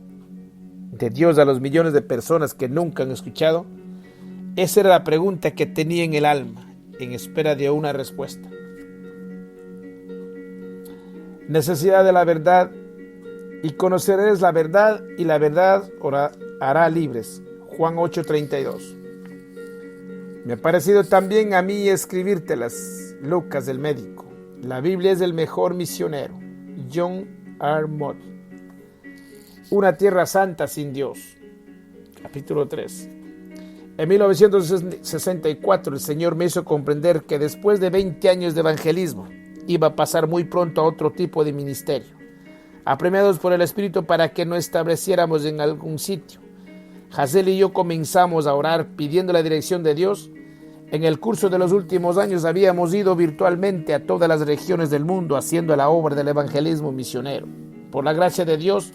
de Dios a los millones de personas que nunca han escuchado? Esa era la pregunta que tenía en el alma, en espera de una respuesta. Necesidad de la verdad, y conoceréis la verdad, y la verdad os hará libres. Juan 8:32. Me ha parecido también a mí escribírtelas, Lucas el médico. La Biblia es el mejor misionero. John R. Mott. Una tierra santa sin Dios. Capítulo 3. En 1964 el Señor me hizo comprender que después de 20 años de evangelismo iba a pasar muy pronto a otro tipo de ministerio, apremiados por el Espíritu para que nos estableciéramos en algún sitio. Hazel y yo comenzamos a orar pidiendo la dirección de Dios. En el curso de los últimos años habíamos ido virtualmente a todas las regiones del mundo haciendo la obra del evangelismo misionero. Por la gracia de Dios,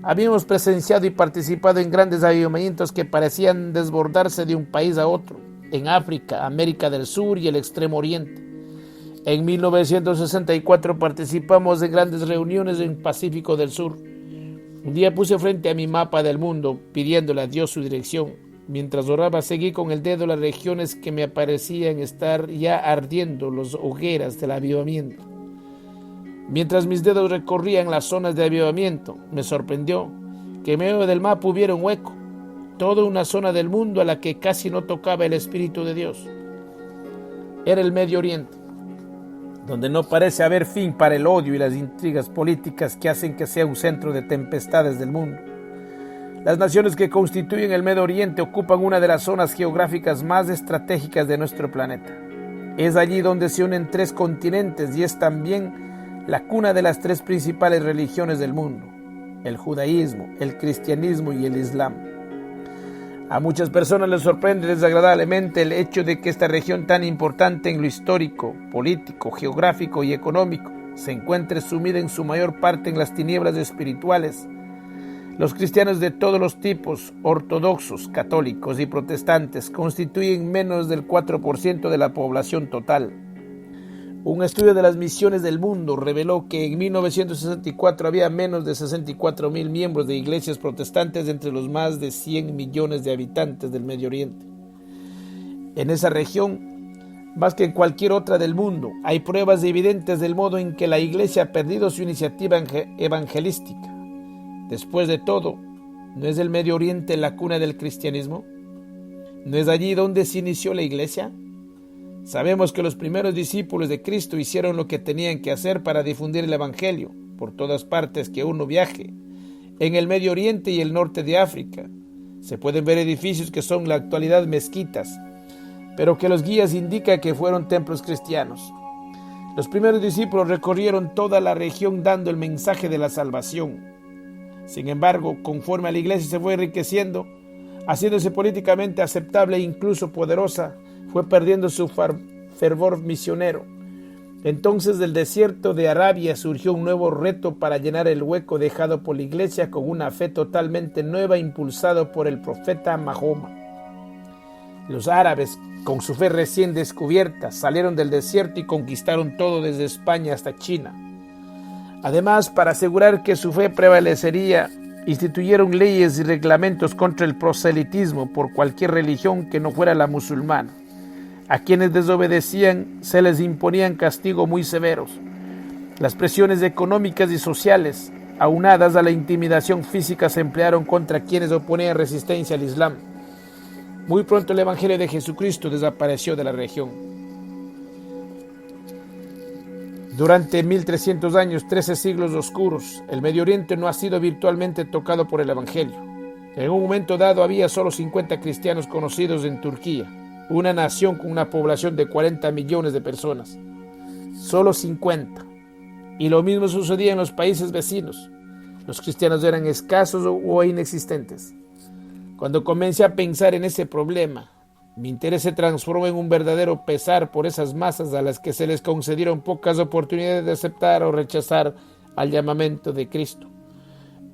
habíamos presenciado y participado en grandes avivamientos que parecían desbordarse de un país a otro, en África, América del Sur y el Extremo Oriente. En 1964 participamos en grandes reuniones en Pacífico del Sur. Un día puse frente a mi mapa del mundo, pidiéndole a Dios su dirección. Mientras oraba, seguí con el dedo las regiones que me parecían estar ya ardiendo las hogueras del avivamiento. Mientras mis dedos recorrían las zonas de avivamiento, me sorprendió que en medio del mapa hubiera un hueco, toda una zona del mundo a la que casi no tocaba el Espíritu de Dios. Era el Medio Oriente, donde no parece haber fin para el odio y las intrigas políticas que hacen que sea un centro de tempestades del mundo. Las naciones que constituyen el Medio Oriente ocupan una de las zonas geográficas más estratégicas de nuestro planeta. Es allí donde se unen 3 continentes y es también la cuna de las 3 principales religiones del mundo: el judaísmo, el cristianismo y el islam. A muchas personas les sorprende desagradablemente el hecho de que esta región tan importante en lo histórico, político, geográfico y económico se encuentre sumida en su mayor parte en las tinieblas espirituales. Los cristianos de todos los tipos, ortodoxos, católicos y protestantes, constituyen menos del 4% de la población total. Un estudio de las misiones del mundo reveló que en 1964 había menos de 64,000 miembros de iglesias protestantes entre los más de 100 millones de habitantes del Medio Oriente. En esa región, más que en cualquier otra del mundo, hay pruebas evidentes del modo en que la iglesia ha perdido su iniciativa evangelística. Después de todo, ¿no es el Medio Oriente la cuna del cristianismo? ¿No es allí donde se inició la iglesia? Sabemos que los primeros discípulos de Cristo hicieron lo que tenían que hacer para difundir el Evangelio por todas partes que uno viaje. En el Medio Oriente y el norte de África se pueden ver edificios que son en la actualidad mezquitas, pero que los guías indican que fueron templos cristianos. Los primeros discípulos recorrieron toda la región dando el mensaje de la salvación. Sin embargo, conforme la iglesia se fue enriqueciendo, haciéndose políticamente aceptable e incluso poderosa, fue perdiendo su fervor misionero. Entonces del desierto de Arabia surgió un nuevo reto para llenar el hueco dejado por la iglesia con una fe totalmente nueva impulsado por el profeta Mahoma. Los árabes, con su fe recién descubierta, salieron del desierto y conquistaron todo desde España hasta China. Además, para asegurar que su fe prevalecería, instituyeron leyes y reglamentos contra el proselitismo por cualquier religión que no fuera la musulmana. A quienes desobedecían se les imponían castigos muy severos. Las presiones económicas y sociales, aunadas a la intimidación física, se emplearon contra quienes oponían resistencia al Islam. Muy pronto el Evangelio de Jesucristo desapareció de la región. Durante 1300 años, 13 siglos oscuros, el Medio Oriente no ha sido virtualmente tocado por el Evangelio. En un momento dado había solo 50 cristianos conocidos en Turquía, una nación con una población de 40 millones de personas. Solo 50. Y lo mismo sucedía en los países vecinos. Los cristianos eran escasos o inexistentes. Cuando comencé a pensar en ese problema, mi interés se transformó en un verdadero pesar por esas masas a las que se les concedieron pocas oportunidades de aceptar o rechazar al llamamiento de Cristo.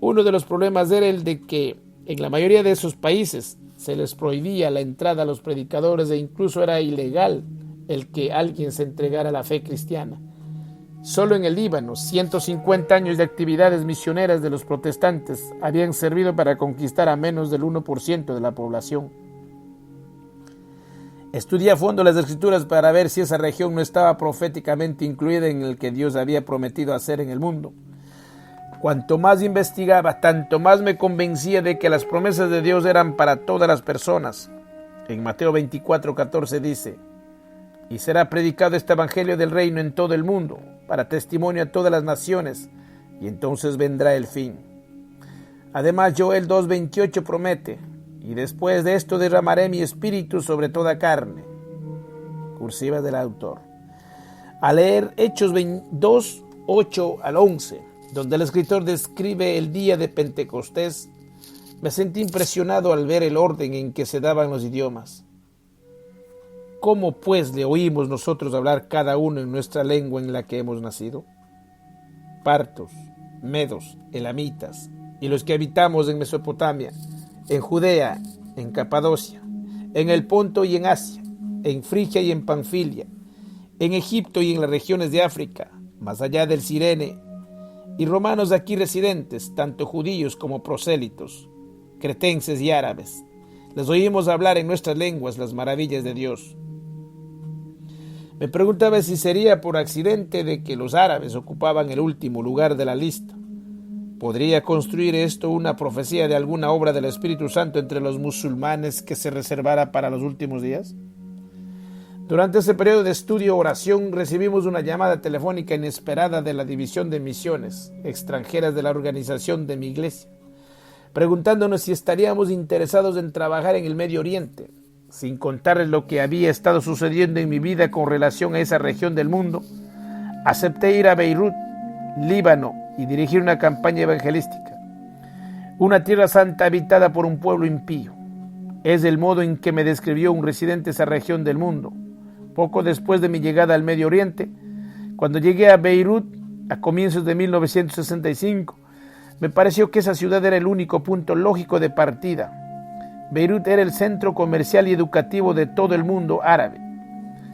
Uno de los problemas era el de que en la mayoría de esos países se les prohibía la entrada a los predicadores e incluso era ilegal el que alguien se entregara a la fe cristiana. Solo en el Líbano, 150 años de actividades misioneras de los protestantes habían servido para conquistar a menos del 1% de la población. Estudié a fondo las Escrituras para ver si esa región no estaba proféticamente incluida en el que Dios había prometido hacer en el mundo. Cuanto más investigaba, tanto más me convencía de que las promesas de Dios eran para todas las personas. En Mateo 24:14 dice: y será predicado este evangelio del reino en todo el mundo, para testimonio a todas las naciones, y entonces vendrá el fin. Además, Joel 2:28 promete: y después de esto derramaré mi espíritu sobre toda carne. Cursiva del autor. Al leer Hechos 2:8 al 11, donde el escritor describe el día de Pentecostés, me sentí impresionado al ver el orden en que se daban los idiomas. ¿Cómo pues le oímos nosotros hablar cada uno en nuestra lengua en la que hemos nacido? Partos, medos, elamitas, y los que habitamos en Mesopotamia, en Judea, en Capadocia, en el Ponto y en Asia, en Frigia y en Panfilia, en Egipto y en las regiones de África, más allá del Cirene, y romanos aquí residentes, tanto judíos como prosélitos, cretenses y árabes. Les oímos hablar en nuestras lenguas las maravillas de Dios. Me preguntaba si sería por accidente de que los árabes ocupaban el último lugar de la lista. ¿Podría construir esto una profecía de alguna obra del Espíritu Santo entre los musulmanes que se reservara para los últimos días? Durante ese periodo de estudio oración recibimos una llamada telefónica inesperada de la División de Misiones Extranjeras de la organización de mi iglesia, preguntándonos si estaríamos interesados en trabajar en el Medio Oriente. Sin contarles lo que había estado sucediendo en mi vida con relación a esa región del mundo, acepté ir a Beirut, Líbano, y dirigir una campaña evangelística. Una tierra santa habitada por un pueblo impío. Es el modo en que me describió un residente de esa región del mundo. Poco después de mi llegada al Medio Oriente, cuando llegué a Beirut a comienzos de 1965, me pareció que esa ciudad era el único punto lógico de partida. Beirut era el centro comercial y educativo de todo el mundo árabe.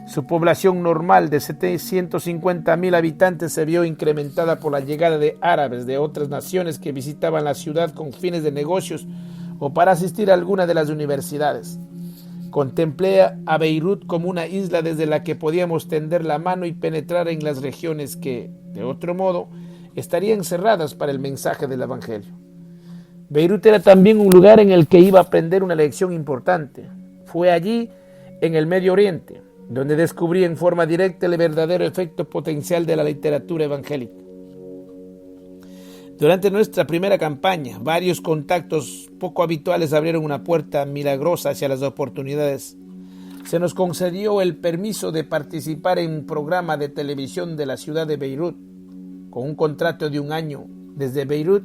Su población normal de 750,000 habitantes se vio incrementada por la llegada de árabes de otras naciones que visitaban la ciudad con fines de negocios o para asistir a alguna de las universidades. Contemplé a Beirut como una isla desde la que podíamos tender la mano y penetrar en las regiones que, de otro modo, estarían cerradas para el mensaje del Evangelio. Beirut era también un lugar en el que iba a aprender una lección importante. Fue allí, en el Medio Oriente, donde descubrí en forma directa el verdadero efecto potencial de la literatura evangélica. Durante nuestra primera campaña, varios contactos poco habituales abrieron una puerta milagrosa hacia las oportunidades. Se nos concedió el permiso de participar en un programa de televisión de la ciudad de Beirut, con un contrato de 1 año. Desde Beirut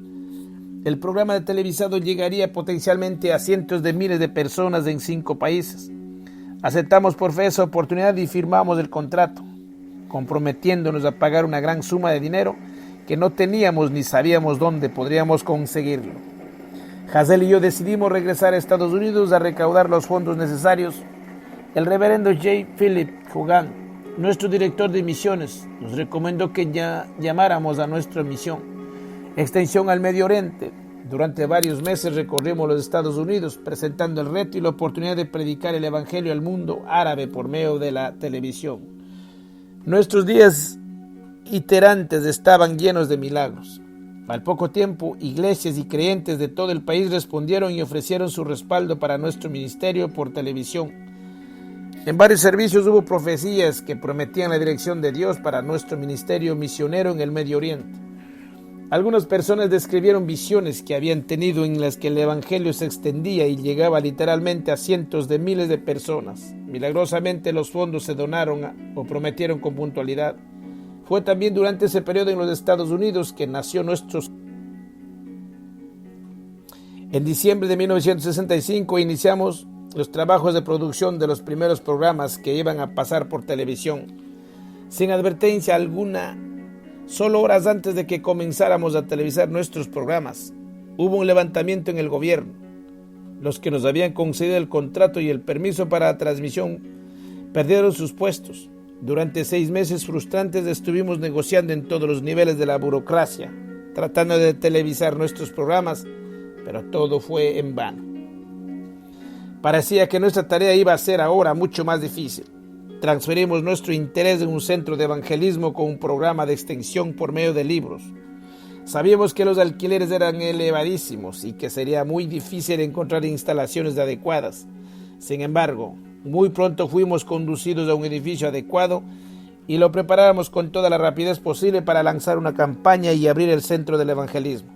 El programa de televisado llegaría potencialmente a cientos de miles de personas en 5 países. Aceptamos por fe esa oportunidad y firmamos el contrato, comprometiéndonos a pagar una gran suma de dinero que no teníamos ni sabíamos dónde podríamos conseguirlo. Hazel y yo decidimos regresar a Estados Unidos a recaudar los fondos necesarios. El reverendo J. Philip Hogan, nuestro director de misiones, nos recomendó que llamáramos a nuestra misión, Extensión al Medio Oriente. Durante varios meses recorrimos los Estados Unidos presentando el reto y la oportunidad de predicar el evangelio al mundo árabe por medio de la televisión. Nuestros días itinerantes estaban llenos de milagros. Al poco tiempo, iglesias y creyentes de todo el país respondieron y ofrecieron su respaldo para nuestro ministerio por televisión. En varios servicios hubo profecías que prometían la dirección de Dios para nuestro ministerio misionero en el Medio Oriente. Algunas personas describieron visiones que habían tenido en las que el evangelio se extendía y llegaba literalmente a cientos de miles de personas. Milagrosamente los fondos se donaron o prometieron con puntualidad. Fue también durante ese periodo en los Estados Unidos que nació En diciembre de 1965 iniciamos los trabajos de producción de los primeros programas que iban a pasar por televisión. Sin advertencia alguna, solo horas antes de que comenzáramos a televisar nuestros programas, hubo un levantamiento en el gobierno. Los que nos habían concedido el contrato y el permiso para la transmisión perdieron sus puestos. Durante 6 meses frustrantes estuvimos negociando en todos los niveles de la burocracia, tratando de televisar nuestros programas, pero todo fue en vano. Parecía que nuestra tarea iba a ser ahora mucho más difícil. Transferimos nuestro interés en un centro de evangelismo con un programa de extensión por medio de libros. Sabíamos que los alquileres eran elevadísimos y que sería muy difícil encontrar instalaciones adecuadas. Sin embargo, muy pronto fuimos conducidos a un edificio adecuado y lo preparamos con toda la rapidez posible para lanzar una campaña y abrir el centro del evangelismo.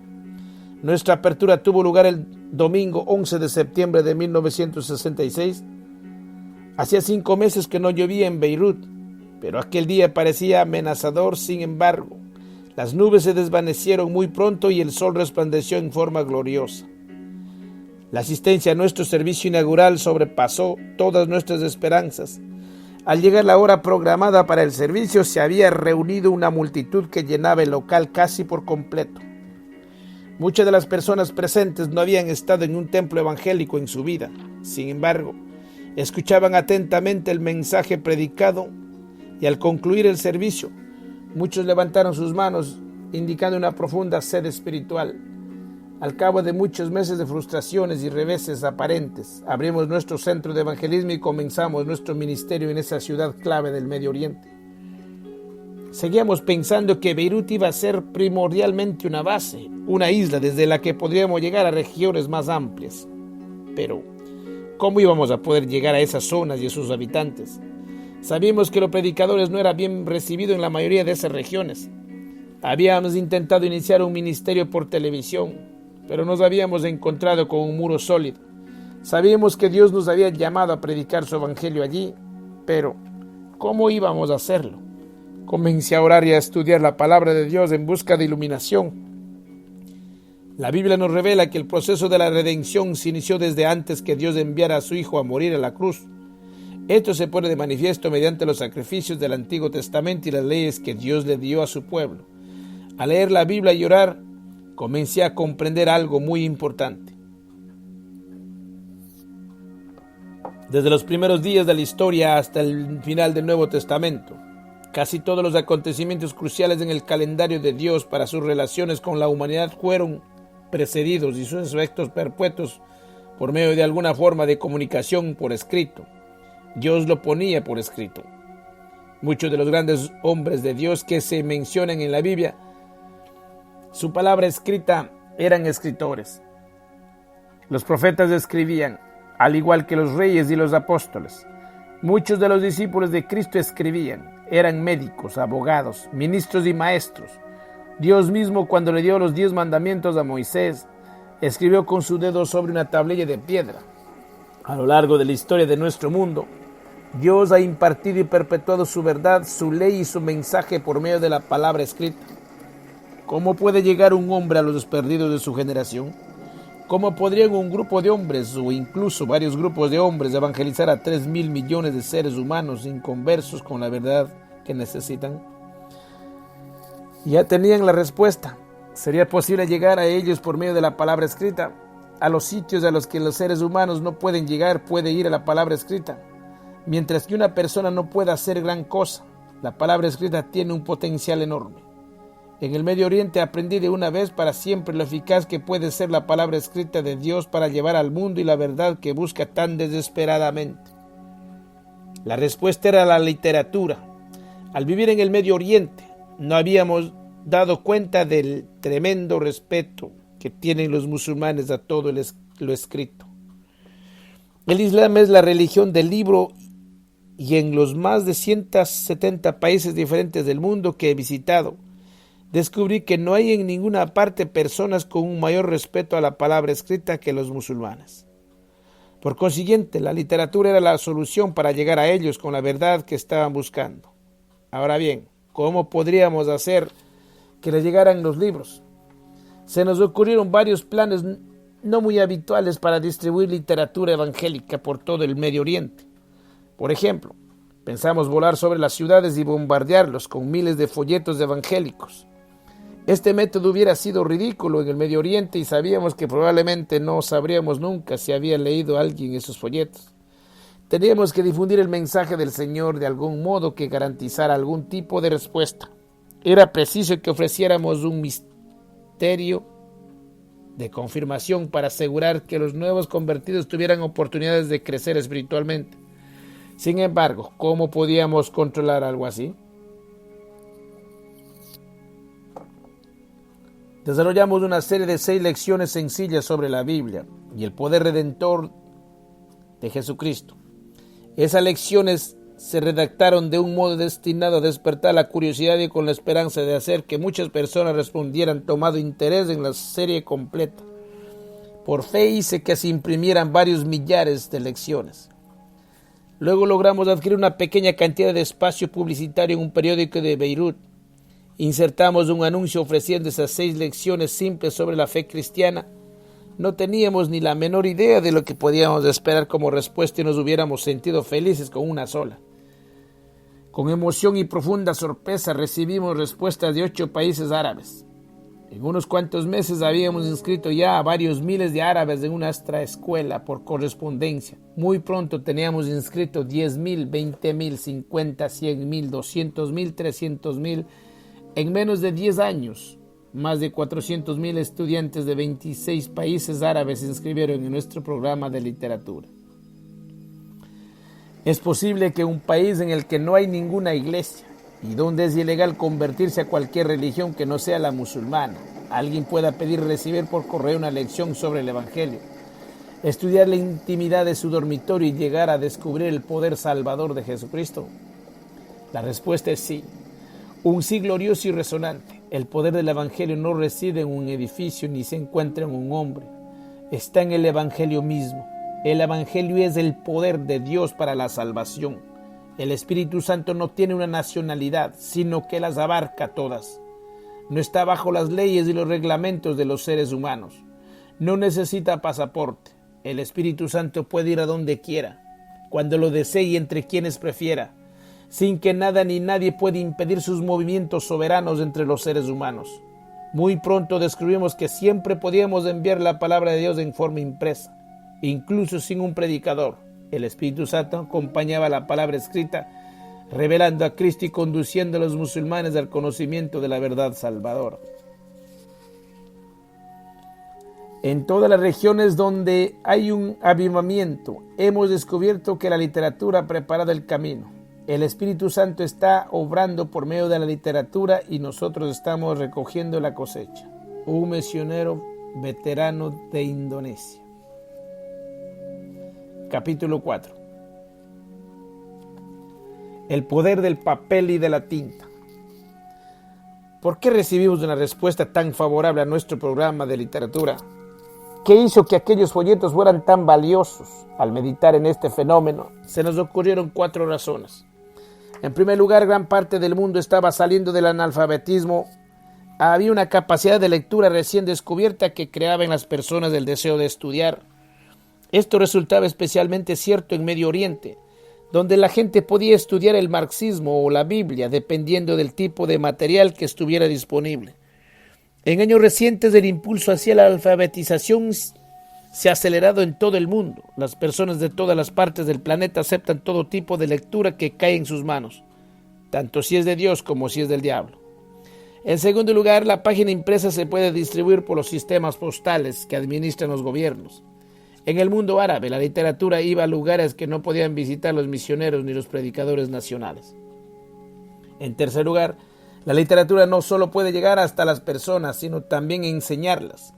Nuestra apertura tuvo lugar el domingo 11 de septiembre de 1966. Hacía 5 meses que no llovía en Beirut, pero aquel día parecía amenazador. Sin embargo, las nubes se desvanecieron muy pronto y el sol resplandeció en forma gloriosa. La asistencia a nuestro servicio inaugural sobrepasó todas nuestras esperanzas. Al llegar la hora programada para el servicio, se había reunido una multitud que llenaba el local casi por completo. Muchas de las personas presentes no habían estado en un templo evangélico en su vida. Sin embargo, escuchaban atentamente el mensaje predicado y al concluir el servicio, muchos levantaron sus manos indicando una profunda sed espiritual. Al cabo de muchos meses de frustraciones y reveses aparentes, abrimos nuestro centro de evangelismo y comenzamos nuestro ministerio en esa ciudad clave del Medio Oriente. Seguíamos pensando que Beirut iba a ser primordialmente una base, una isla desde la que podríamos llegar a regiones más amplias. Pero, ¿cómo íbamos a poder llegar a esas zonas y a sus habitantes? Sabíamos que los predicadores no eran bien recibidos en la mayoría de esas regiones. Habíamos intentado iniciar un ministerio por televisión, pero nos habíamos encontrado con un muro sólido. Sabíamos que Dios nos había llamado a predicar su evangelio allí, pero ¿cómo íbamos a hacerlo? Comencé a orar y a estudiar la palabra de Dios en busca de iluminación. La Biblia nos revela que el proceso de la redención se inició desde antes que Dios enviara a su Hijo a morir a la cruz. Esto se pone de manifiesto mediante los sacrificios del Antiguo Testamento y las leyes que Dios le dio a su pueblo. Al leer la Biblia y orar, comencé a comprender algo muy importante. Desde los primeros días de la historia hasta el final del Nuevo Testamento, casi todos los acontecimientos cruciales en el calendario de Dios para sus relaciones con la humanidad fueron precedidos y sus efectos perpetuos por medio de alguna forma de comunicación por escrito. Dios lo ponía por escrito. Muchos de los grandes hombres de Dios que se mencionan en la Biblia, su palabra escrita eran escritores. Los profetas escribían, al igual que los reyes y los apóstoles. Muchos de los discípulos de Cristo escribían, eran médicos, abogados, ministros y maestros. Dios mismo, cuando le dio los 10 mandamientos a Moisés, escribió con su dedo sobre una tablilla de piedra. A lo largo de la historia de nuestro mundo, Dios ha impartido y perpetuado su verdad, su ley y su mensaje por medio de la palabra escrita. ¿Cómo puede llegar un hombre a los perdidos de su generación? ¿Cómo podrían un grupo de hombres o incluso varios grupos de hombres evangelizar a 3.000 millones de seres humanos inconversos con la verdad que necesitan? Ya tenían la respuesta. ¿Sería posible llegar a ellos por medio de la palabra escrita? A los sitios a los que los seres humanos no pueden llegar, puede ir a la palabra escrita. Mientras que una persona no pueda hacer gran cosa, la palabra escrita tiene un potencial enorme. En el Medio Oriente aprendí de una vez para siempre lo eficaz que puede ser la palabra escrita de Dios para llevar al mundo y la verdad que busca tan desesperadamente. La respuesta era la literatura. Al vivir en el Medio Oriente, no habíamos dado cuenta del tremendo respeto que tienen los musulmanes a todo lo escrito. El Islam es la religión del libro y en los más de 170 países diferentes del mundo que he visitado, descubrí que no hay en ninguna parte personas con un mayor respeto a la palabra escrita que los musulmanes. Por consiguiente, la literatura era la solución para llegar a ellos con la verdad que estaban buscando. Ahora bien, ¿cómo podríamos hacer que les llegaran los libros? Se nos ocurrieron varios planes no muy habituales para distribuir literatura evangélica por todo el Medio Oriente. Por ejemplo, pensamos volar sobre las ciudades y bombardearlos con miles de folletos evangélicos. Este método hubiera sido ridículo en el Medio Oriente y sabíamos que probablemente no sabríamos nunca si había leído alguien esos folletos. Teníamos que difundir el mensaje del Señor de algún modo que garantizara algún tipo de respuesta. Era preciso que ofreciéramos un misterio de confirmación para asegurar que los nuevos convertidos tuvieran oportunidades de crecer espiritualmente. Sin embargo, ¿cómo podíamos controlar algo así? Desarrollamos una serie de 6 lecciones sencillas sobre la Biblia y el poder redentor de Jesucristo. Esas lecciones se redactaron de un modo destinado a despertar la curiosidad y con la esperanza de hacer que muchas personas respondieran tomando interés en la serie completa. Por fe hice que se imprimieran varios millares de lecciones. Luego logramos adquirir una pequeña cantidad de espacio publicitario en un periódico de Beirut. Insertamos un anuncio ofreciendo esas 6 lecciones simples sobre la fe cristiana. No teníamos ni la menor idea de lo que podíamos esperar como respuesta y nos hubiéramos sentido felices con una sola. Con emoción y profunda sorpresa recibimos respuestas de 8 países árabes. En unos cuantos meses habíamos inscrito ya a varios miles de árabes en nuestra escuela por correspondencia. Muy pronto teníamos inscrito 10.000, 20.000, 50, 100.000, 200.000, 300.000. En menos de 10 años, más de 400.000 estudiantes de 26 países árabes se inscribieron en nuestro programa de literatura. Es posible que un país en el que no hay ninguna iglesia y donde es ilegal convertirse a cualquier religión que no sea la musulmana, alguien pueda pedir recibir por correo una lección sobre el Evangelio, estudiar la intimidad de su dormitorio y llegar a descubrir el poder salvador de Jesucristo. La respuesta es sí. Un sí glorioso y resonante. El poder del Evangelio no reside en un edificio ni se encuentra en un hombre. Está en el Evangelio mismo. El Evangelio es el poder de Dios para la salvación. El Espíritu Santo no tiene una nacionalidad, sino que las abarca todas. No está bajo las leyes y los reglamentos de los seres humanos. No necesita pasaporte. El Espíritu Santo puede ir a donde quiera, cuando lo desee y entre quienes prefiera, sin que nada ni nadie pueda impedir sus movimientos soberanos entre los seres humanos. Muy pronto descubrimos que siempre podíamos enviar la palabra de Dios en forma impresa, incluso sin un predicador. El Espíritu Santo acompañaba la palabra escrita, revelando a Cristo y conduciendo a los musulmanes al conocimiento de la verdad salvadora. En todas las regiones donde hay un avivamiento, hemos descubierto que la literatura ha preparado el camino. El Espíritu Santo está obrando por medio de la literatura y nosotros estamos recogiendo la cosecha. Un misionero veterano de Indonesia. Capítulo 4. El poder del papel y de la tinta. ¿Por qué recibimos una respuesta tan favorable a nuestro programa de literatura? ¿Qué hizo que aquellos folletos fueran tan valiosos? Al meditar en este fenómeno, se nos ocurrieron 4 razones. En primer lugar, gran parte del mundo estaba saliendo del analfabetismo había una capacidad de lectura recién descubierta que creaba en las personas el deseo de estudiar. Esto resultaba especialmente cierto en Medio Oriente, donde la gente podía estudiar el marxismo o la Biblia dependiendo del tipo de material que estuviera disponible. En años recientes el impulso hacia la alfabetización se ha acelerado en todo el mundo. Las personas de todas las partes del planeta aceptan todo tipo de lectura que cae en sus manos, tanto si es de Dios como si es del diablo. En segundo lugar, la página impresa se puede distribuir por los sistemas postales que administran los gobiernos. En el mundo árabe, la literatura iba a lugares que no podían visitar los misioneros ni los predicadores nacionales. En tercer lugar, la literatura no solo puede llegar hasta las personas, sino también enseñarlas.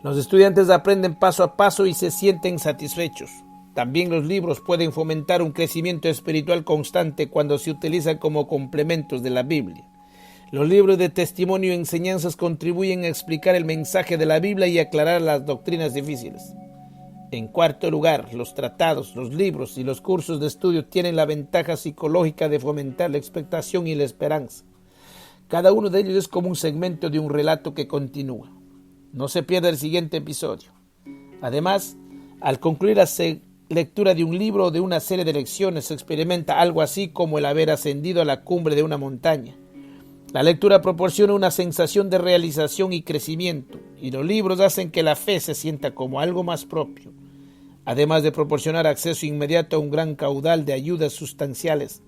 Los estudiantes aprenden paso a paso y se sienten satisfechos. También los libros pueden fomentar un crecimiento espiritual constante cuando se utilizan como complementos de la Biblia. Los libros de testimonio y enseñanzas contribuyen a explicar el mensaje de la Biblia y aclarar las doctrinas difíciles. En cuarto lugar, los tratados, los libros y los cursos de estudio tienen la ventaja psicológica de fomentar la expectación y la esperanza. Cada uno de ellos es como un segmento de un relato que continúa. No se pierda el siguiente episodio. Además, al concluir la lectura de un libro o de una serie de lecciones, se experimenta algo así como el haber ascendido a la cumbre de una montaña. La lectura proporciona una sensación de realización y crecimiento, y los libros hacen que la fe se sienta como algo más propio, además de proporcionar acceso inmediato a un gran caudal de ayudas sustanciales.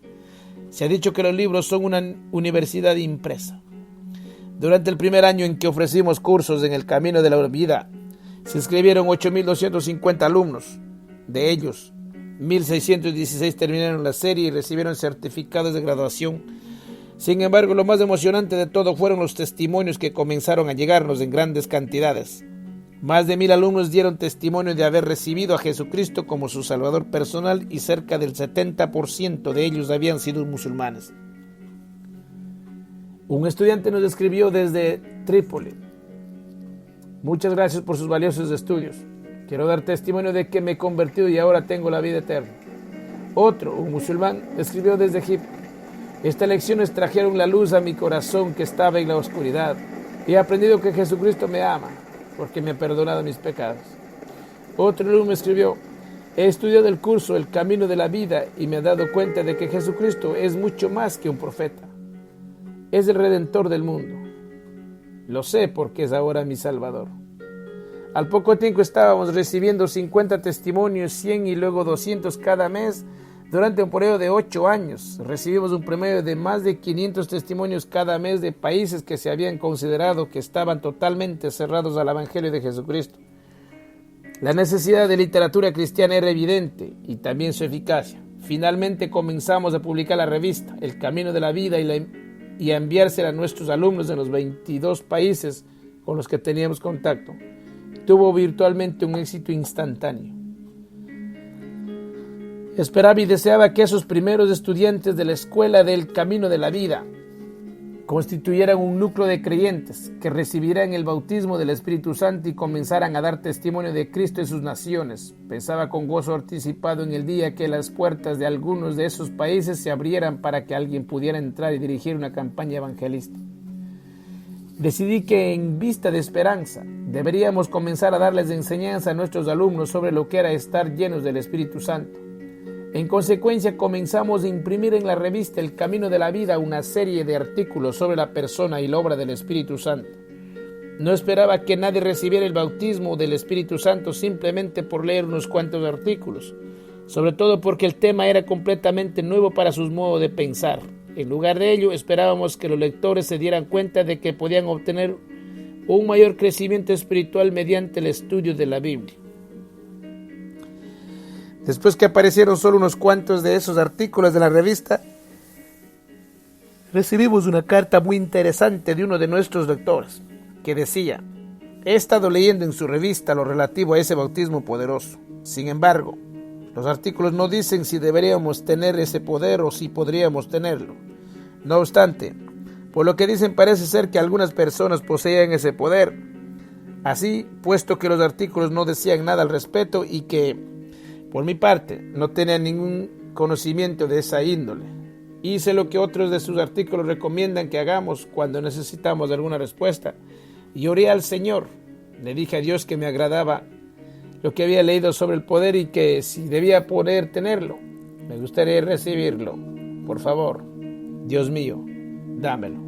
Se ha dicho que los libros son una universidad impresa. Durante el primer año en que ofrecimos cursos en el Camino de la Vida, se inscribieron 8.250 alumnos. De ellos, 1.616 terminaron la serie y recibieron certificados de graduación. Sin embargo, lo más emocionante de todo fueron los testimonios que comenzaron a llegarnos en grandes cantidades. Más de 1.000 alumnos dieron testimonio de haber recibido a Jesucristo como su Salvador personal y cerca del 70% de ellos habían sido musulmanes. Un estudiante nos escribió desde Trípoli: muchas gracias por sus valiosos estudios. Quiero dar testimonio de que me he convertido y ahora tengo la vida eterna. Otro, un musulmán, escribió desde Egipto: estas lecciones trajeron la luz a mi corazón que estaba en la oscuridad. He aprendido que Jesucristo me ama porque me ha perdonado mis pecados. Otro alumno escribió: he estudiado el curso El Camino de la Vida y me he dado cuenta de que Jesucristo es mucho más que un profeta. Es el Redentor del mundo. Lo sé porque es ahora mi Salvador. Al poco tiempo estábamos recibiendo 50 testimonios, 100 y luego 200 cada mes. Durante un periodo de 8 años, recibimos un promedio de más de 500 testimonios cada mes de países que se habían considerado que estaban totalmente cerrados al Evangelio de Jesucristo. La necesidad de literatura cristiana era evidente y también su eficacia. Finalmente comenzamos a publicar la revista El Camino de la Vida y a enviársela a nuestros alumnos en los 22 países con los que teníamos contacto. Tuvo virtualmente un éxito instantáneo. Esperaba y deseaba que esos primeros estudiantes de la Escuela del Camino de la Vida constituyeran un núcleo de creyentes que recibieran el bautismo del Espíritu Santo y comenzaran a dar testimonio de Cristo en sus naciones. Pensaba con gozo anticipado en el día que las puertas de algunos de esos países se abrieran para que alguien pudiera entrar y dirigir una campaña evangelista. Decidí que en vista de esperanza deberíamos comenzar a darles enseñanza a nuestros alumnos sobre lo que era estar llenos del Espíritu Santo. En consecuencia, comenzamos a imprimir en la revista El Camino de la Vida una serie de artículos sobre la persona y la obra del Espíritu Santo. No esperaba que nadie recibiera el bautismo del Espíritu Santo simplemente por leer unos cuantos artículos, sobre todo porque el tema era completamente nuevo para sus modos de pensar. En lugar de ello, esperábamos que los lectores se dieran cuenta de que podían obtener un mayor crecimiento espiritual mediante el estudio de la Biblia. Después que aparecieron solo unos cuantos de esos artículos de la revista, recibimos una carta muy interesante de uno de nuestros lectores, que decía: he estado leyendo en su revista lo relativo a ese bautismo poderoso. Sin embargo, los artículos no dicen si deberíamos tener ese poder o si podríamos tenerlo. No obstante, por lo que dicen parece ser que algunas personas poseían ese poder. Así, puesto que los artículos no decían nada al respecto y que, por mi parte, no tenía ningún conocimiento de esa índole, Hice lo que otros de sus artículos recomiendan que hagamos cuando necesitamos alguna respuesta. Y oré al Señor. Le dije a Dios que me agradaba lo que había leído sobre el poder y que si debía poder tenerlo, me gustaría recibirlo. Por favor, Dios mío, dámelo.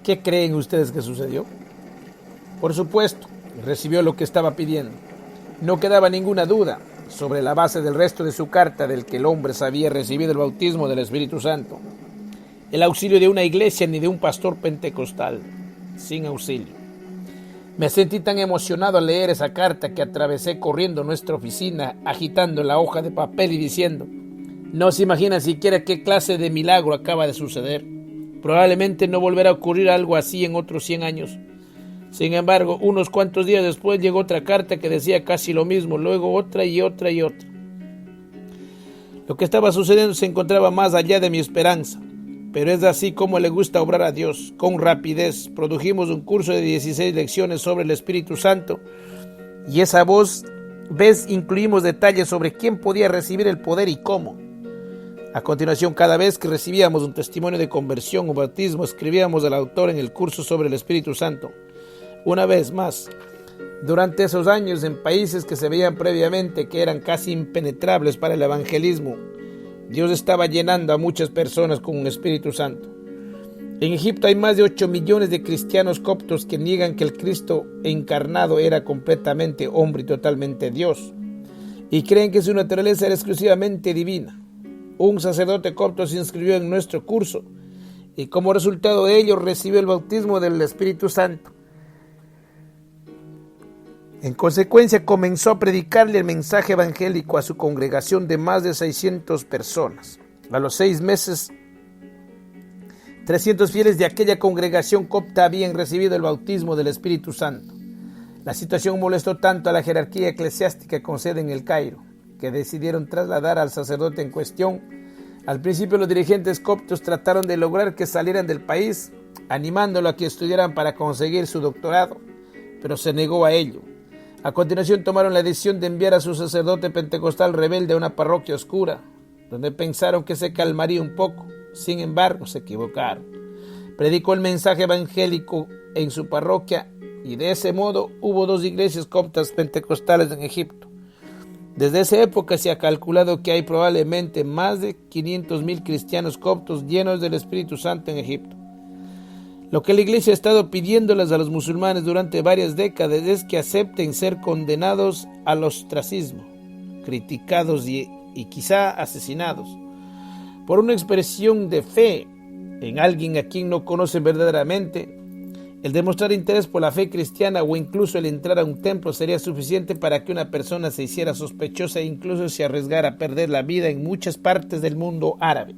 ¿Qué creen ustedes que sucedió? Por supuesto, recibió lo que estaba pidiendo. No quedaba ninguna duda sobre la base del resto de su carta del que el hombre había recibido el bautismo del Espíritu Santo. El auxilio de una iglesia ni de un pastor pentecostal. Sin auxilio. Me sentí tan emocionado al leer esa carta que atravesé corriendo nuestra oficina, agitando la hoja de papel y diciendo: no se imaginan siquiera qué clase de milagro acaba de suceder. Probablemente no volverá a ocurrir algo así en otros 100 años. Sin embargo, unos cuantos días después llegó otra carta que decía casi lo mismo, luego otra y otra y otra. Lo que estaba sucediendo se encontraba más allá de mi esperanza, pero es así como le gusta obrar a Dios. Con rapidez produjimos un curso de 16 lecciones sobre el Espíritu Santo y esa vez incluimos detalles sobre quién podía recibir el poder y cómo. A continuación, cada vez que recibíamos un testimonio de conversión o bautismo, escribíamos al autor en el curso sobre el Espíritu Santo. Una vez más, durante esos años, en países que se veían previamente que eran casi impenetrables para el evangelismo, Dios estaba llenando a muchas personas con un Espíritu Santo. En Egipto hay más de 8 millones de cristianos coptos que niegan que el Cristo encarnado era completamente hombre y totalmente Dios, y creen que su naturaleza era exclusivamente divina. Un sacerdote copto se inscribió en nuestro curso y como resultado de ello recibió el bautismo del Espíritu Santo. En consecuencia, comenzó a predicarle el mensaje evangélico a su congregación de más de 600 personas. A los 6 meses, 300 fieles de aquella congregación copta habían recibido el bautismo del Espíritu Santo. La situación molestó tanto a la jerarquía eclesiástica con sede en el Cairo, que decidieron trasladar al sacerdote en cuestión. Al principio los dirigentes coptos trataron de lograr que salieran del país, animándolo a que estudiaran para conseguir su doctorado, pero se negó a ello. A continuación tomaron la decisión de enviar a su sacerdote pentecostal rebelde a una parroquia oscura, donde pensaron que se calmaría un poco. Sin embargo, se equivocaron. Predicó el mensaje evangélico en su parroquia y de ese modo hubo 2 iglesias coptas pentecostales en Egipto. Desde esa época se ha calculado que hay probablemente más de 500,000 cristianos coptos llenos del Espíritu Santo en Egipto. Lo que la iglesia ha estado pidiéndoles a los musulmanes durante varias décadas es que acepten ser condenados al ostracismo, criticados y quizá asesinados por una expresión de fe en alguien a quien no conocen verdaderamente. El demostrar interés por la fe cristiana o incluso el entrar a un templo sería suficiente para que una persona se hiciera sospechosa e incluso se arriesgara a perder la vida en muchas partes del mundo árabe.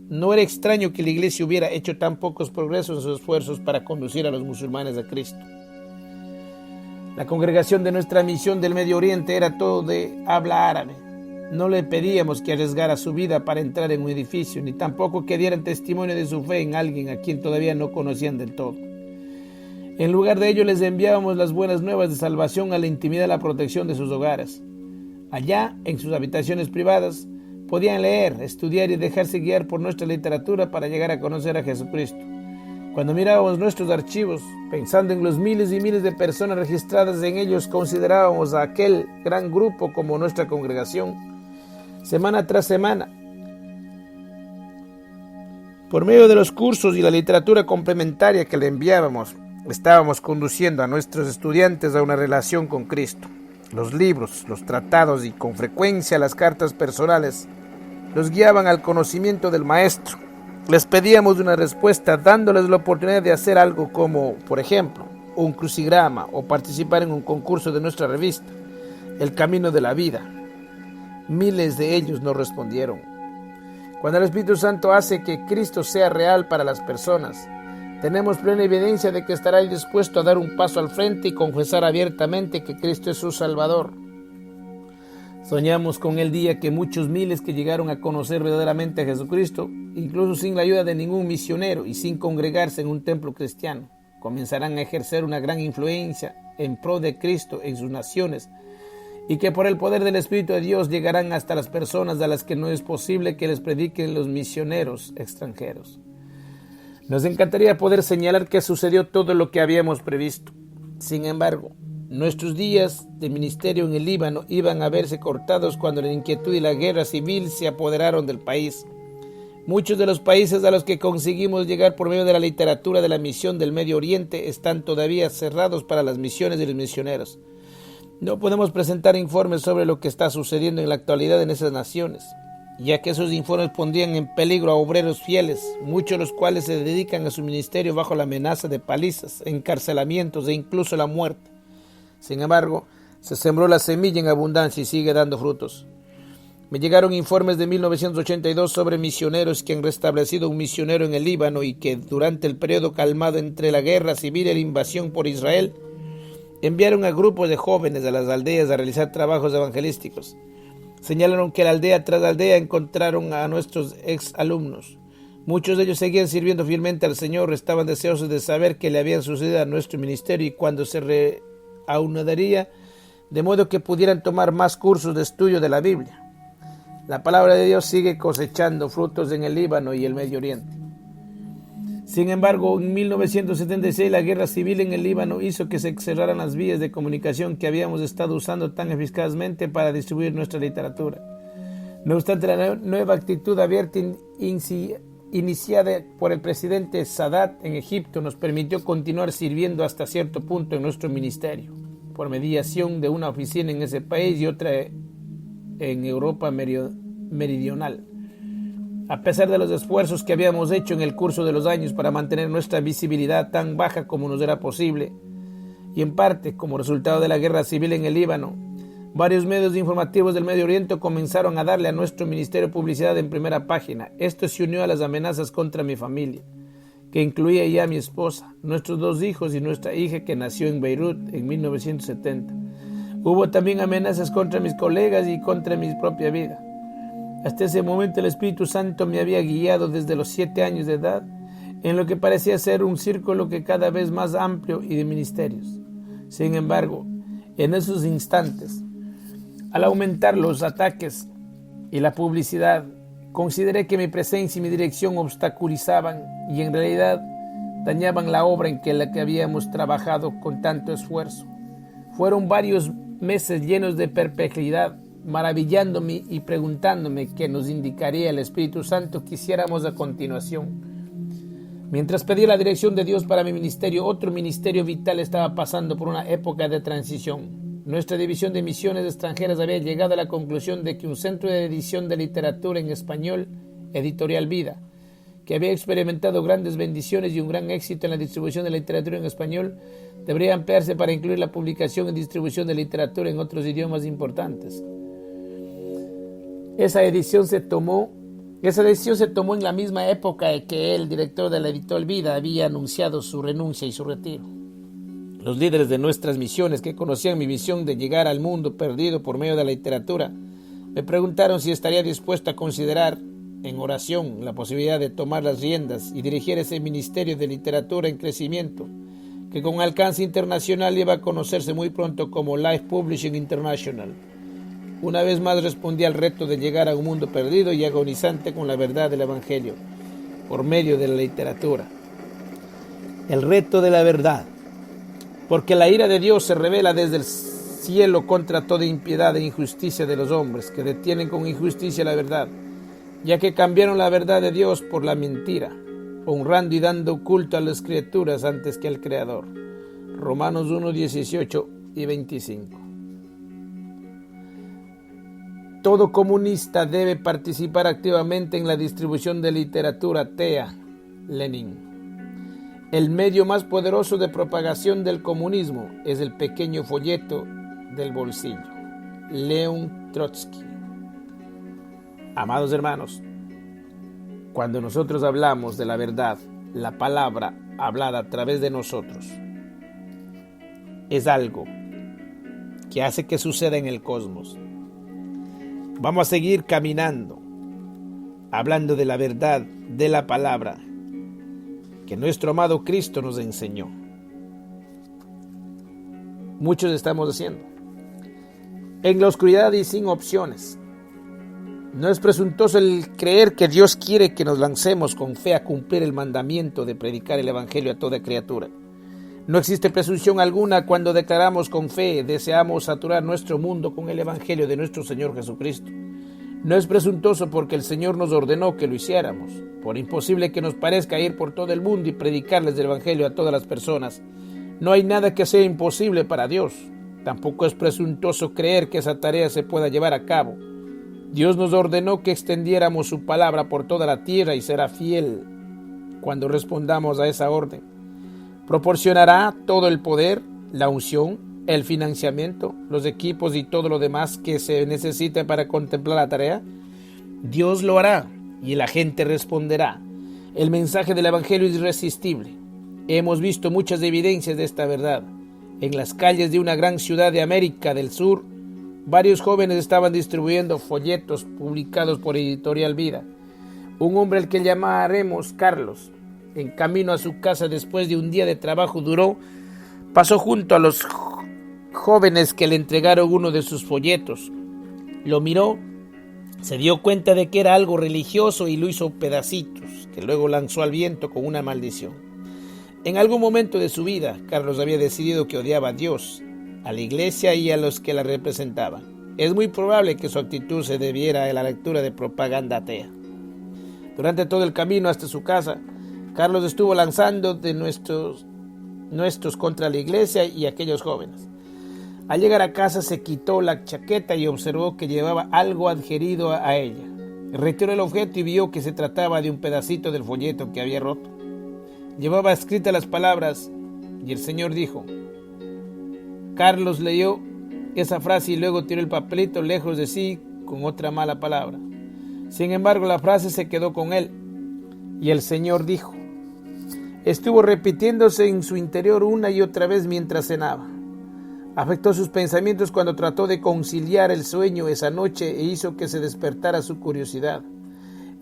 No era extraño que la iglesia hubiera hecho tan pocos progresos en sus esfuerzos para conducir a los musulmanes a Cristo. La congregación de nuestra misión del Medio Oriente era todo de habla árabe. No le pedíamos que arriesgara su vida para entrar en un edificio, ni tampoco que dieran testimonio de su fe en alguien a quien todavía no conocían del todo. En lugar de ello les enviábamos las buenas nuevas de salvación a la intimidad y la protección de sus hogares. Allá, en sus habitaciones privadas, podían leer, estudiar y dejarse guiar por nuestra literatura para llegar a conocer a Jesucristo. Cuando mirábamos nuestros archivos, pensando en los miles y miles de personas registradas en ellos, considerábamos a aquel gran grupo como nuestra congregación. Semana tras semana, por medio de los cursos y la literatura complementaria que le enviábamos, estábamos conduciendo a nuestros estudiantes a una relación con Cristo. Los libros, los tratados y con frecuencia las cartas personales los guiaban al conocimiento del Maestro. Les pedíamos una respuesta dándoles la oportunidad de hacer algo como, por ejemplo, un crucigrama o participar en un concurso de nuestra revista, El Camino de la Vida. Miles de ellos no respondieron. Cuando el Espíritu Santo hace que Cristo sea real para las personas, tenemos plena evidencia de que estará dispuesto a dar un paso al frente y confesar abiertamente que Cristo es su Salvador. Soñamos con el día que muchos miles que llegaron a conocer verdaderamente a Jesucristo, incluso sin la ayuda de ningún misionero y sin congregarse en un templo cristiano, comenzarán a ejercer una gran influencia en pro de Cristo en sus naciones y que por el poder del Espíritu de Dios llegarán hasta las personas a las que no es posible que les prediquen los misioneros extranjeros. Nos encantaría poder señalar que sucedió todo lo que habíamos previsto. Sin embargo, nuestros días de ministerio en el Líbano iban a verse cortados cuando la inquietud y la guerra civil se apoderaron del país. Muchos de los países a los que conseguimos llegar por medio de la literatura de la misión del Medio Oriente están todavía cerrados para las misiones de los misioneros. No podemos presentar informes sobre lo que está sucediendo en la actualidad en esas naciones, ya que esos informes pondrían en peligro a obreros fieles, muchos de los cuales se dedican a su ministerio bajo la amenaza de palizas, encarcelamientos e incluso la muerte. Sin embargo, se sembró la semilla en abundancia y sigue dando frutos. Me llegaron informes de 1982 sobre misioneros que han restablecido un misionero en el Líbano y que durante el periodo calmado entre la guerra civil y la invasión por Israel, enviaron a grupos de jóvenes a las aldeas a realizar trabajos evangelísticos. Señalaron que la aldea tras aldea encontraron a nuestros ex alumnos. Muchos de ellos seguían sirviendo fielmente al Señor, estaban deseosos de saber qué le había sucedido a nuestro ministerio y cuándo se reanudaría, de modo que pudieran tomar más cursos de estudio de la Biblia. La palabra de Dios sigue cosechando frutos en el Líbano y el Medio Oriente. Sin embargo, en 1976 la guerra civil en el Líbano hizo que se cerraran las vías de comunicación que habíamos estado usando tan eficazmente para distribuir nuestra literatura. No obstante, la nueva actitud abierta iniciada por el presidente Sadat en Egipto nos permitió continuar sirviendo hasta cierto punto en nuestro ministerio, por mediación de una oficina en ese país y otra en Europa meridional. A pesar de los esfuerzos que habíamos hecho en el curso de los años para mantener nuestra visibilidad tan baja como nos era posible, y en parte como resultado de la guerra civil en el Líbano, varios medios informativos del Medio Oriente comenzaron a darle a nuestro ministerio publicidad en primera página. Esto se unió a las amenazas contra mi familia, que incluía ya a mi esposa, nuestros 2 hijos y nuestra hija que nació en Beirut en 1970. Hubo también amenazas contra mis colegas y contra mi propia vida. Hasta ese momento el Espíritu Santo me había guiado desde los 7 años de edad en lo que parecía ser un círculo que cada vez más amplio y de ministerios. Sin embargo, en esos instantes, al aumentar los ataques y la publicidad, consideré que mi presencia y mi dirección obstaculizaban y en realidad dañaban la obra en la que habíamos trabajado con tanto esfuerzo. Fueron varios meses llenos de perplejidad, maravillándome y preguntándome qué nos indicaría el Espíritu Santo que hiciéramos a continuación. Mientras pedía la dirección de Dios para mi ministerio, otro ministerio vital estaba pasando por una época de transición. Nuestra división de misiones extranjeras había llegado a la conclusión de que un centro de edición de literatura en español, Editorial Vida, que había experimentado grandes bendiciones y un gran éxito en la distribución de la literatura en español, debería ampliarse para incluir la publicación y distribución de literatura en otros idiomas importantes. Esa decisión se tomó en la misma época en que el director de la Editorial Vida había anunciado su renuncia y su retiro. Los líderes de nuestras misiones, que conocían mi visión de llegar al mundo perdido por medio de la literatura, me preguntaron si estaría dispuesto a considerar en oración la posibilidad de tomar las riendas y dirigir ese ministerio de literatura en crecimiento, que con alcance internacional iba a conocerse muy pronto como Life Publishing International. Una vez más respondí al reto de llegar a un mundo perdido y agonizante con la verdad del Evangelio, por medio de la literatura. El reto de la verdad. Porque la ira de Dios se revela desde el cielo contra toda impiedad e injusticia de los hombres, que detienen con injusticia la verdad, ya que cambiaron la verdad de Dios por la mentira, honrando y dando culto a las criaturas antes que al Creador. Romanos 1, 18 y 25. Todo comunista debe participar activamente en la distribución de literatura. T.A. Lenin. El medio más poderoso de propagación del comunismo es el pequeño folleto del bolsillo. León Trotsky. Amados hermanos, cuando nosotros hablamos de la verdad, la palabra hablada a través de nosotros es algo que hace que suceda en el cosmos. Vamos a seguir caminando, hablando de la verdad de la palabra que nuestro amado Cristo nos enseñó. Muchos estamos haciendo. en la oscuridad y sin opciones. No es presuntuoso el creer que Dios quiere que nos lancemos con fe a cumplir el mandamiento de predicar el Evangelio a toda criatura. No existe presunción alguna cuando declaramos con fe, deseamos saturar nuestro mundo con el Evangelio de nuestro Señor Jesucristo. No es presuntuoso porque el Señor nos ordenó que lo hiciéramos. Por imposible que nos parezca ir por todo el mundo y predicarles el Evangelio a todas las personas, no hay nada que sea imposible para Dios. Tampoco es presuntuoso creer que esa tarea se pueda llevar a cabo. Dios nos ordenó que extendiéramos su palabra por toda la tierra y será fiel cuando respondamos a esa orden. Proporcionará todo el poder, la unción, el financiamiento, los equipos y todo lo demás que se necesite para contemplar la tarea. Dios lo hará y la gente responderá. El mensaje del Evangelio es irresistible. Hemos visto muchas evidencias de esta verdad. En las calles de una gran ciudad de América del Sur, varios jóvenes estaban distribuyendo folletos publicados por Editorial Vida. Un hombre al que llamaremos Carlos, en camino a su casa después de un día de trabajo duro, pasó junto a los jóvenes que le entregaron uno de sus folletos. Lo miró, se dio cuenta de que era algo religioso y lo hizo pedacitos, que luego lanzó al viento con una maldición. En algún momento de su vida, Carlos había decidido que odiaba a Dios, a la iglesia y a los que la representaban. Es muy probable que su actitud se debiera a la lectura de propaganda atea. Durante todo el camino hasta su casa, Carlos estuvo lanzando de nuestros contra la iglesia y aquellos jóvenes. Al llegar a casa se quitó la chaqueta y observó que llevaba algo adherido a ella. Retiró el objeto y vio que se trataba de un pedacito del folleto que había roto. Llevaba escritas las palabras, y el Señor dijo. Carlos leyó esa frase y luego tiró el papelito lejos de sí con otra mala palabra. Sin embargo, la frase se quedó con él, y el Señor dijo. Estuvo repitiéndose en su interior una y otra vez mientras cenaba. Afectó sus pensamientos cuando trató de conciliar el sueño esa noche e hizo que se despertara su curiosidad.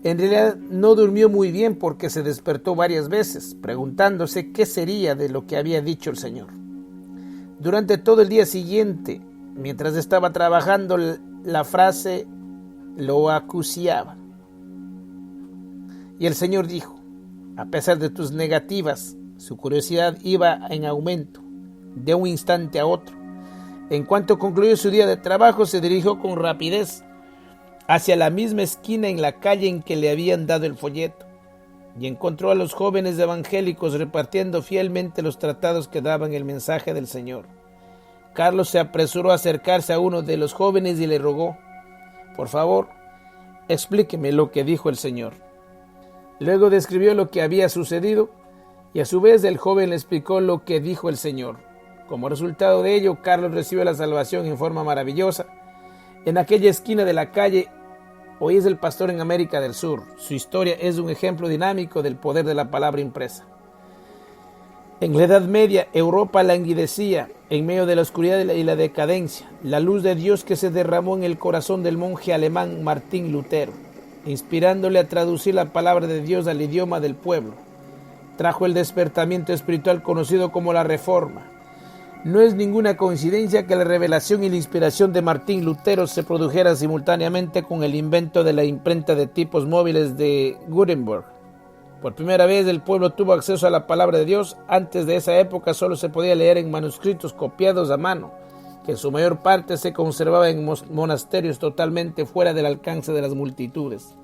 En realidad no durmió muy bien porque se despertó varias veces, preguntándose qué sería de lo que había dicho el Señor. Durante todo el día siguiente, mientras estaba trabajando, la frase lo acuciaba. Y el Señor dijo, a pesar de tus negativas, su curiosidad iba en aumento, de un instante a otro. En cuanto concluyó su día de trabajo, se dirigió con rapidez hacia la misma esquina en la calle en que le habían dado el folleto, y encontró a los jóvenes evangélicos repartiendo fielmente los tratados que daban el mensaje del Señor. Carlos se apresuró a acercarse a uno de los jóvenes y le rogó, por favor, explíqueme lo que dijo el Señor. Luego describió lo que había sucedido y a su vez el joven le explicó lo que dijo el Señor. Como resultado de ello, Carlos recibió la salvación en forma maravillosa. En aquella esquina de la calle, hoy es el pastor en América del Sur. Su historia es un ejemplo dinámico del poder de la palabra impresa. En la Edad Media, Europa languidecía en medio de la oscuridad y la decadencia. La luz de Dios que se derramó en el corazón del monje alemán Martín Lutero, inspirándole a traducir la palabra de Dios al idioma del pueblo, trajo el despertamiento espiritual conocido como la Reforma. No es ninguna coincidencia que la revelación y la inspiración de Martín Lutero se produjeran simultáneamente con el invento de la imprenta de tipos móviles de Gutenberg. Por primera vez el pueblo tuvo acceso a la palabra de Dios. Antes de esa época solo se podía leer en manuscritos copiados a mano, que en su mayor parte se conservaba en monasterios totalmente fuera del alcance de las multitudes.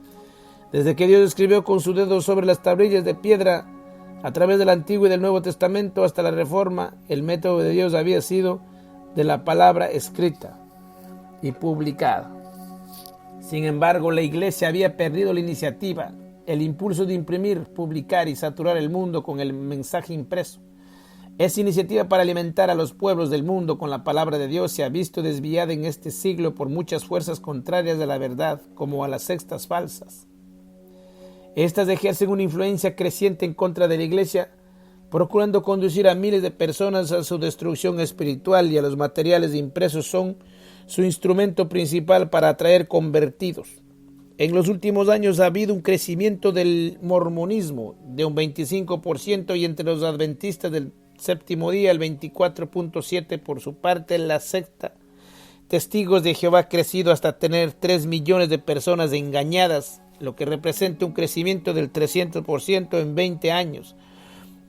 Desde que Dios escribió con su dedo sobre las tablillas de piedra, a través del Antiguo y del Nuevo Testamento hasta la Reforma, el método de Dios había sido de la palabra escrita y publicada. Sin embargo, la Iglesia había perdido la iniciativa, el impulso de imprimir, publicar y saturar el mundo con el mensaje impreso. Esa iniciativa para alimentar a los pueblos del mundo con la palabra de Dios se ha visto desviada en este siglo por muchas fuerzas contrarias a la verdad, como a las sectas falsas. Estas ejercen una influencia creciente en contra de la Iglesia, procurando conducir a miles de personas a su destrucción espiritual, y a los materiales impresos son su instrumento principal para atraer convertidos. En los últimos años ha habido un crecimiento del mormonismo de un 25% y entre los adventistas del séptimo día el 24.7%. Por su parte, la secta testigos de Jehová ha crecido hasta tener 3 millones de personas engañadas, lo que representa un crecimiento del 300% en 20 años.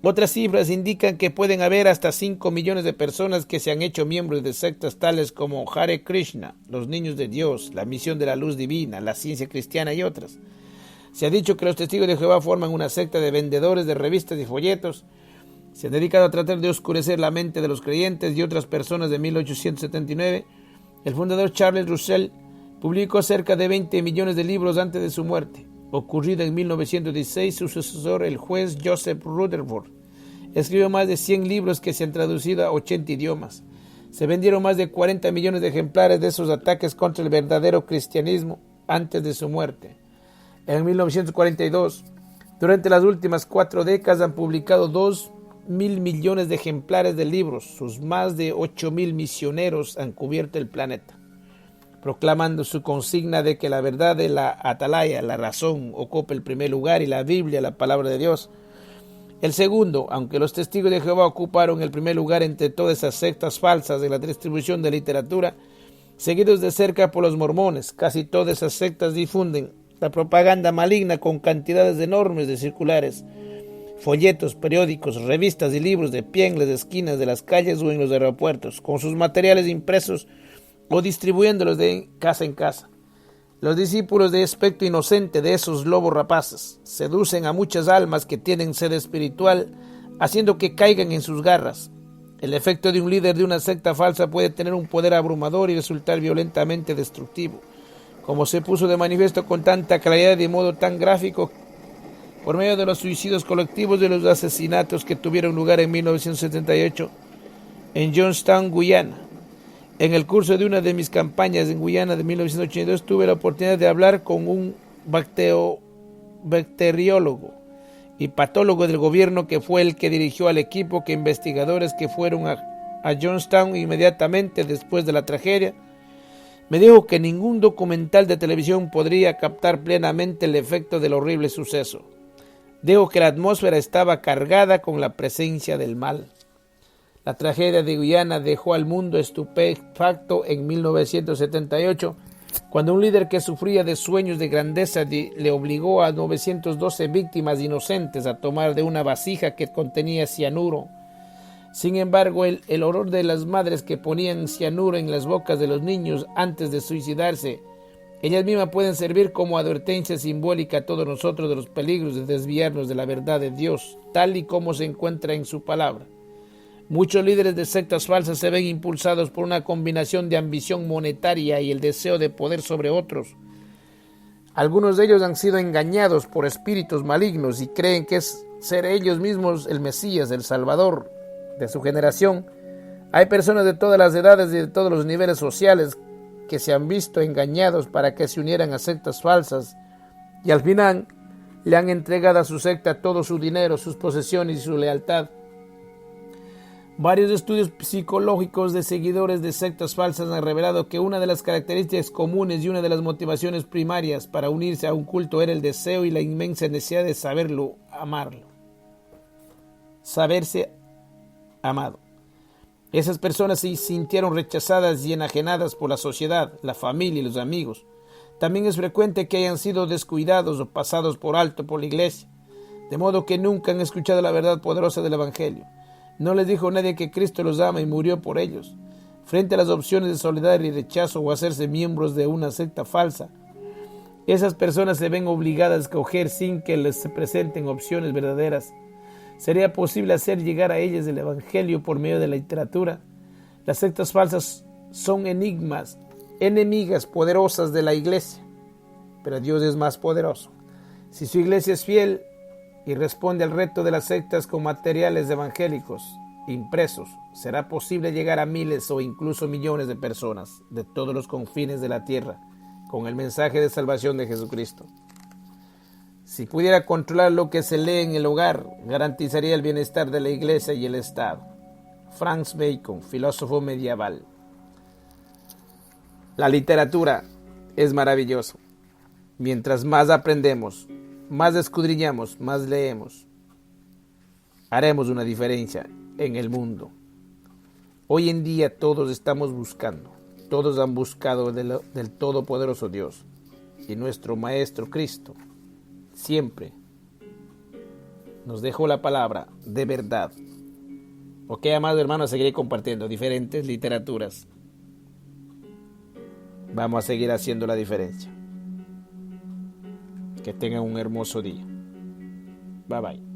Otras cifras indican que pueden haber hasta 5 millones de personas que se han hecho miembros de sectas tales como Hare Krishna, los niños de Dios, la misión de la luz divina, la ciencia cristiana y otras. Se ha dicho que los testigos de Jehová forman una secta de vendedores de revistas y folletos. Se han dedicado a tratar de oscurecer la mente de los creyentes y otras personas. De 1879, el fundador Charles Russell publicó cerca de 20 millones de libros antes de su muerte. Ocurrida en 1916, su sucesor, el juez Joseph Rutherford, escribió más de 100 libros que se han traducido a 80 idiomas. Se vendieron más de 40 millones de ejemplares de esos ataques contra el verdadero cristianismo antes de su muerte. En 1942, durante las últimas 4 décadas, han publicado 2.000 millones de ejemplares de libros. Sus más de 8.000 misioneros han cubierto el planeta, proclamando su consigna de que la verdad de la atalaya, la razón, ocupa el primer lugar y la Biblia, la palabra de Dios, el segundo. Aunque los testigos de Jehová ocuparon el primer lugar entre todas esas sectas falsas de la distribución de literatura, seguidos de cerca por los mormones, casi todas esas sectas difunden la propaganda maligna con cantidades enormes de circulares, folletos, periódicos, revistas y libros de pie en las esquinas de las calles o en los aeropuertos, con sus materiales impresos o distribuyéndolos de casa en casa. Los discípulos de aspecto inocente de esos lobos rapaces seducen a muchas almas que tienen sed espiritual, haciendo que caigan en sus garras. El efecto de un líder de una secta falsa puede tener un poder abrumador y resultar violentamente destructivo, como se puso de manifiesto con tanta claridad y de modo tan gráfico por medio de los suicidios colectivos de los asesinatos que tuvieron lugar en 1978 en Johnstown, Guyana. En el curso de una de mis campañas en Guyana de 1982 tuve la oportunidad de hablar con un bacteriólogo y patólogo del gobierno que fue el que dirigió al equipo de investigadores que fueron a Johnstown inmediatamente después de la tragedia. Me dijo que ningún documental de televisión podría captar plenamente el efecto del horrible suceso. Dijo que la atmósfera estaba cargada con la presencia del mal. La tragedia de Guyana dejó al mundo estupefacto en 1978, cuando un líder que sufría de sueños de grandeza le obligó a 912 víctimas inocentes a tomar de una vasija que contenía cianuro. Sin embargo, el horror de las madres que ponían cianuro en las bocas de los niños antes de suicidarse, ellas mismas pueden servir como advertencia simbólica a todos nosotros de los peligros de desviarnos de la verdad de Dios, tal y como se encuentra en su palabra. Muchos líderes de sectas falsas se ven impulsados por una combinación de ambición monetaria y el deseo de poder sobre otros. Algunos de ellos han sido engañados por espíritus malignos y creen que es ser ellos mismos el Mesías, el Salvador de su generación. Hay personas de todas las edades y de todos los niveles sociales que se han visto engañados para que se unieran a sectas falsas y al final le han entregado a su secta todo su dinero, sus posesiones y su lealtad. Varios estudios psicológicos de seguidores de sectas falsas han revelado que una de las características comunes y una de las motivaciones primarias para unirse a un culto era el deseo y la inmensa necesidad de saberlo, amarlo. Saberse amado. Esas personas se sintieron rechazadas y enajenadas por la sociedad, la familia y los amigos. También es frecuente que hayan sido descuidados o pasados por alto por la iglesia, de modo que nunca han escuchado la verdad poderosa del Evangelio. No les dijo nadie que Cristo los ama y murió por ellos. Frente a las opciones de soledad y rechazo o hacerse miembros de una secta falsa, esas personas se ven obligadas a escoger sin que les presenten opciones verdaderas. ¿Sería posible hacer llegar a ellas el Evangelio por medio de la literatura? Las sectas falsas son enemigas poderosas de la iglesia, pero Dios es más poderoso. Si su iglesia es fiel y responde al reto de las sectas con materiales evangélicos impresos, será posible llegar a miles o incluso millones de personas de todos los confines de la tierra con el mensaje de salvación de Jesucristo. Si pudiera controlar lo que se lee en el hogar, garantizaría el bienestar de la iglesia y el Estado. Francis Bacon, filósofo medieval. La literatura es maravillosa. Mientras más aprendemos, más escudriñamos, más leemos, haremos una diferencia en el mundo. Hoy en día todos estamos buscando Todos han buscado del Todopoderoso Dios. Y nuestro Maestro Cristo siempre nos dejó la palabra de verdad. Ok, amados hermanos, seguiré compartiendo diferentes literaturas. Vamos a seguir haciendo la diferencia. Que tengan un hermoso día. Bye bye.